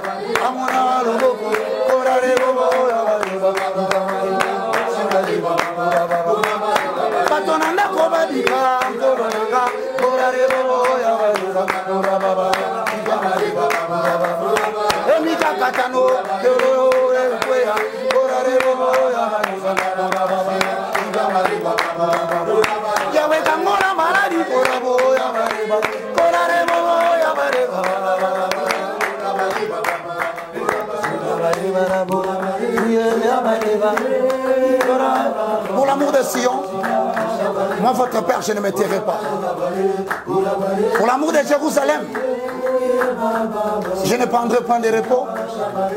Amona Loboko Ora rebo Yabareba Ikamarebo Shinda Bareba Ora Baba Batonanda Kobadika Koronanga Ora rebo Yabareba Ora Baba Ikamareba Baba Emika Katano Yoro Ekwea Ora rebo Yabareba Ora Baba Ikamareba Yawe Kamora Maradi Ora bo Yabareba Ora rebo Yabareba Pour l'amour de Sion, moi votre père je ne me tairai pas. Pour l'amour de Jérusalem, je ne prendrai point de repos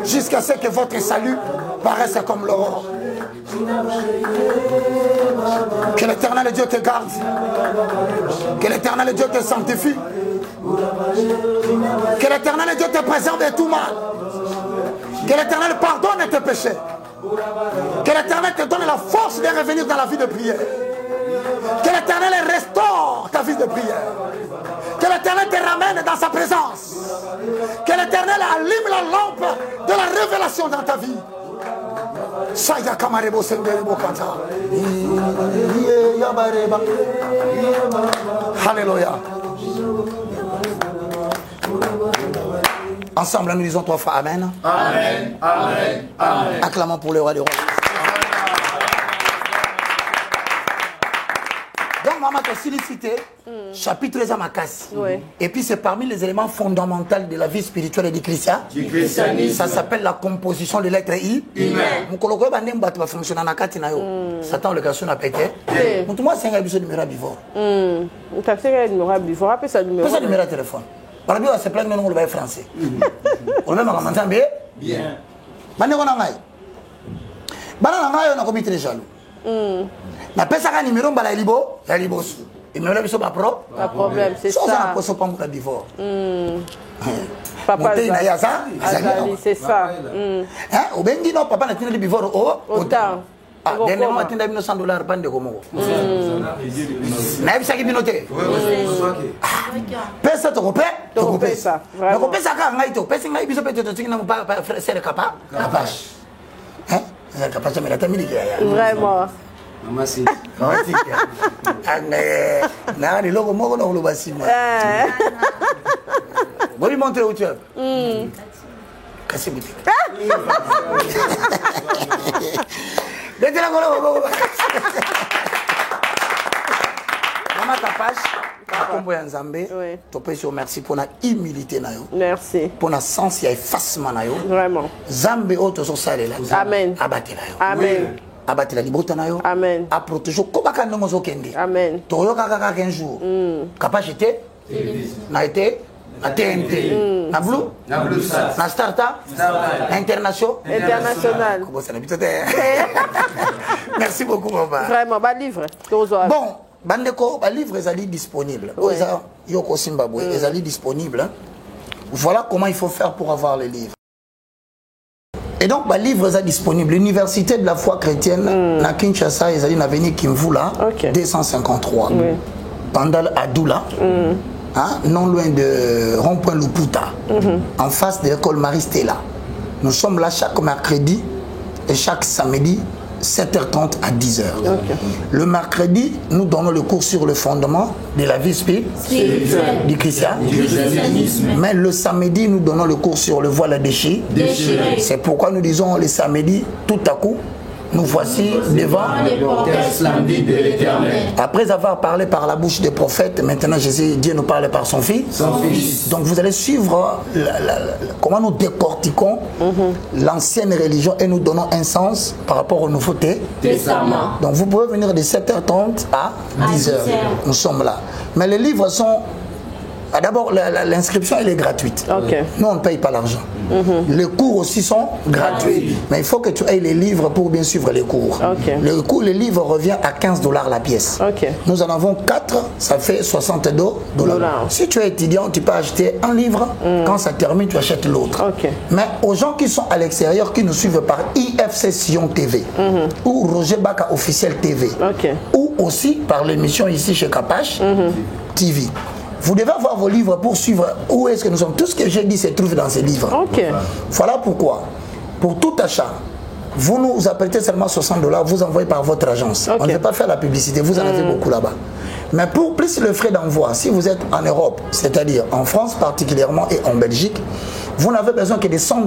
jusqu'à ce que votre salut paraisse comme l'aurore. Que l'Éternel Dieu te garde, que l'Éternel Dieu te sanctifie, que l'Éternel Dieu te préserve de tout mal, que l'Éternel pardonne tes péchés, que l'Éternel te donne la force de revenir dans la vie de prière, que l'Éternel restaure ta vie de prière, que l'Éternel te ramène dans sa présence, que l'Éternel allume la lampe de la révélation dans ta vie. Saya Kamarebo Senderebo Kata. Alléluia. Ensemble, nous disons 3 fois Amen. Amen. Amen. Amen. Acclamons pour le roi des rois. Donc, maman, tu as sollicité, chapitre 13 à Makassi. Et puis, c'est parmi les éléments fondamentaux de la vie spirituelle et du christianisme. Ça s'appelle la composition de l'être I. Satan, le garçon a pété. Moi, c'est un numéro bivore. Tu as fait un numéro bivore. Après, ça numéro de téléphone. Par exemple, c'est plein de noms de français. On même en entend bien. Bien. Maintenant, on a on a commis très jaloux. Na pesa ka numéro mbala libo ya libosu. Et même là biso ba pro. Pas problème, c'est ça. Ça na poso pas mon bivore. Papa c'est ça. Hein, au bengi no papa na tina bivore autant. Ah, dernièrement matinda $100 pande komo. Na bisa ki binote. Pesa to kopé, ça. Na kopé ça ka ngai to, pesa ngai biso peto to tingina pa frère kapa, kapash. Hein? Ça kapash mais la tamini ya. Vraiment. Maman c'est. Na ni logo moko no lo basima. Vous lui montrer où tu es. Cassez boutique. Maman Kapache, Kombo ya Nzambe, topesi merci pour la humilité na yo. Merci. Pour la sens ya effacement na yo. Vraiment. Nzambe oto so salela. Amen. Abatela yo. Amen. Abatela libota na yo. Amen. A protéger kobaka ndongo zo kende. Amen. Toyo kaka 15 jours. Kapache était na été na TNT, na Blue, na Starta, international. Merci beaucoup, maman. Vraiment, bas livre. Bon, bandeko, bas livre est disponible. Yoko Zimbabwe est disponible. Voilà comment il faut faire pour avoir les livres. Et donc, bas livre est disponible. L'université de la foi chrétienne, na Kinshasa, est allée venir Kimvula, 253. Pandal Adoula. Hein, non loin de Rond-Point Luputa, en face de l'école Marie-Stella. Nous sommes là chaque mercredi et chaque samedi, 7h30 à 10h. Le mercredi, nous donnons le cours sur le fondement de la vie spirituelle du christianisme. Mais le samedi, nous donnons le cours sur le voile déchiré. C'est pourquoi nous disons le samedi, tout à coup, nous voici devant les portails splendides de l'Éternel. Après avoir parlé par la bouche des prophètes, maintenant Dieu nous parle par son Fils. Donc vous allez suivre comment nous décortiquons l'ancienne religion et nous donnons un sens par rapport au Nouveau Testament. Donc vous pouvez venir de 7h30 à 10h. Nous sommes là. Mais les livres sont... D'abord, l'inscription, elle est gratuite. Nous, on ne paye pas l'argent. Les cours aussi sont gratuits. Mais il faut que tu aies les livres pour bien suivre les cours. Les livres revient à 15 $ la pièce. Nous en avons 4, ça fait 62 $. Si tu es étudiant, tu peux acheter un livre. Quand ça termine, tu achètes l'autre. Mais aux gens qui sont à l'extérieur, qui nous suivent par IFC Sion TV ou Roger Baka Officiel TV ou aussi par l'émission ici chez Kapache TV. Vous devez avoir vos livres pour suivre où est-ce que nous sommes. Tout ce que j'ai dit se trouve dans ces livres. Voilà pourquoi, pour tout achat, vous nous apprêtez seulement 60 $, vous envoyez par votre agence. On ne veut pas faire la publicité, vous en avez beaucoup là-bas. Mais pour plus le frais d'envoi, si vous êtes en Europe, c'est-à-dire en France particulièrement et en Belgique, vous n'avez besoin que de 100 $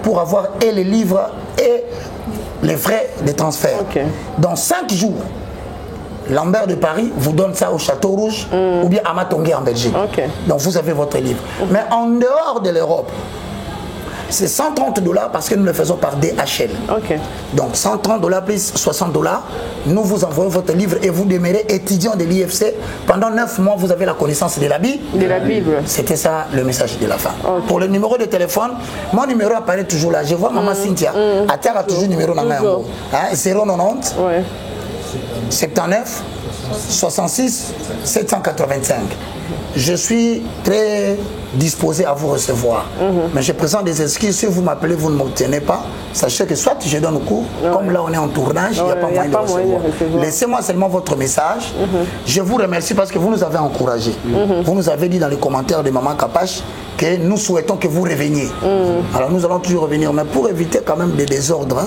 pour avoir et les livres et les frais de transfert. Dans 5 jours, Lambert de Paris vous donne ça au Château Rouge ou bien à Matongué en Belgique. Donc vous avez votre livre. Mais en dehors de l'Europe, c'est 130 $ parce que nous le faisons par DHL. Donc 130 $ plus 60 $, nous vous envoyons votre livre et vous demeurez étudiant de l'IFC. Pendant 9 mois, vous avez la connaissance de la Bible. C'était ça le message de la fin. Pour le numéro de téléphone, mon numéro apparaît toujours là. Je vois Maman Cynthia. À terre a toujours le numéro dans la main. 090 79 66 785. Je suis très disposé à vous recevoir. Mais je présente des excuses. Si vous m'appelez, vous ne m'obtenez pas. Sachez que soit je donne cours, comme là on est en tournage, il n'y a pas moyen de recevoir. Laissez-moi seulement votre message. Je vous remercie parce que vous nous avez encouragés. Vous nous avez dit dans les commentaires de Maman Kapache que nous souhaitons que vous reveniez. Alors nous allons toujours revenir, mais pour éviter quand même des désordres,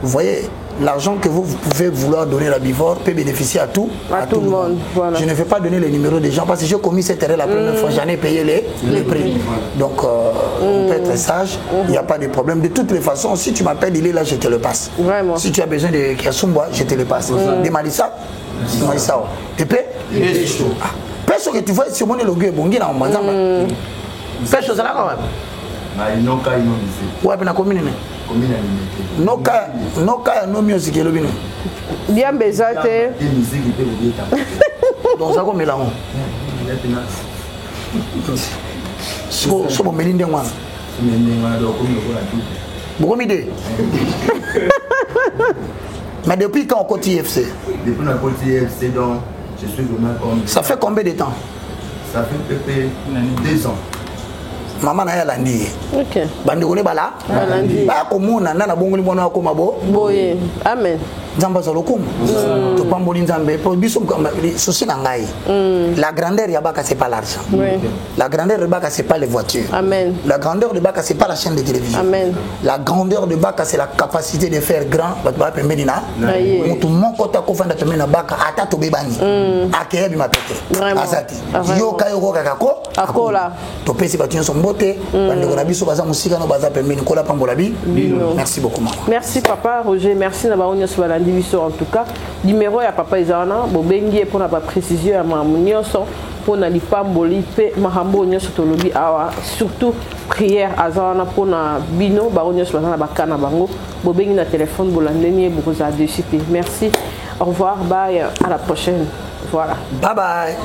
vous voyez, l'argent que vous pouvez vouloir donner à la Bivor peut bénéficier à tout le monde. Je ne vais pas donner les numéros des gens parce que j'ai commis cette erreur la première fois, j'en ai payé les prix. Donc on peut être sage, il n'y a pas de problème. De toutes les façons, si tu m'appelles, il est là, je te le passe. Si tu as besoin de Kiasumba, je te le passe. De Malissa, Malissa. Et puis, parce que tu vois, si on est le gueux, bon, il y a un mazan. Pêche ça là quand même. Ouais, mais la commune. Noka no music le bino. Bien bezate. Donc ça comme là. So bon melinde wana. Beaucoup m'idée. Mais depuis quand on côté IFC? Depuis qu'on a côté IFC, donc je suis vraiment comme. Ça fait combien de temps? Ça fait peut-être 2 ans. Maman na yalandi. Bande kone bala. Balandi. Ba ko mona na bongoli mona ko mabo. Boye. Amen. nzambe azwa lokumu topamboli nzambe po biso souci na ngai la grandeur ya baka c'est pas l'argent la grandeur de baka c'est pas les voitures la grandeur de baka c'est pas la chaîne de télévision la grandeur de baka c'est la capacité de faire grand bato ba pembeni na mutu moko ta kofanda pembeni na baka ata tobebani akeyebi mapete asati yo kayo ko kakako akola topesi bato nyonso mbote bandeko na biso baza musika no baza pembeni kola pambola bi merci beaucoup maman merci papa Roger merci na baonya so balandi biso en tout cas numéro ya papa ezana bobengi pour na ba précision ya mamu nyonso pour na lipamboli pe mahambo nyonso tolobi awa surtout prière azana pour na bino baonya so na bakana bango bobengi na téléphone bolandeni bokoza dessus. Merci, au revoir, bye, à la prochaine. Voilà. Bye bye.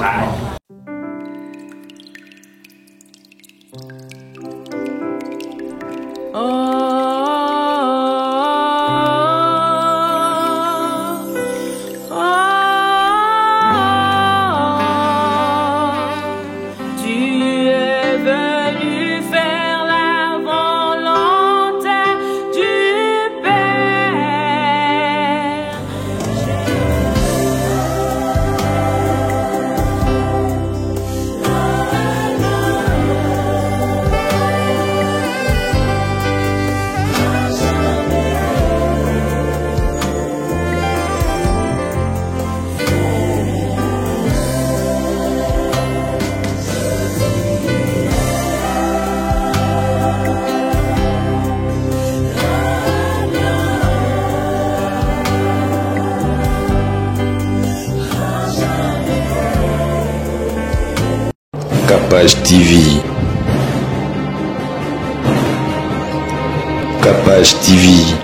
Capage TV. Capage TV.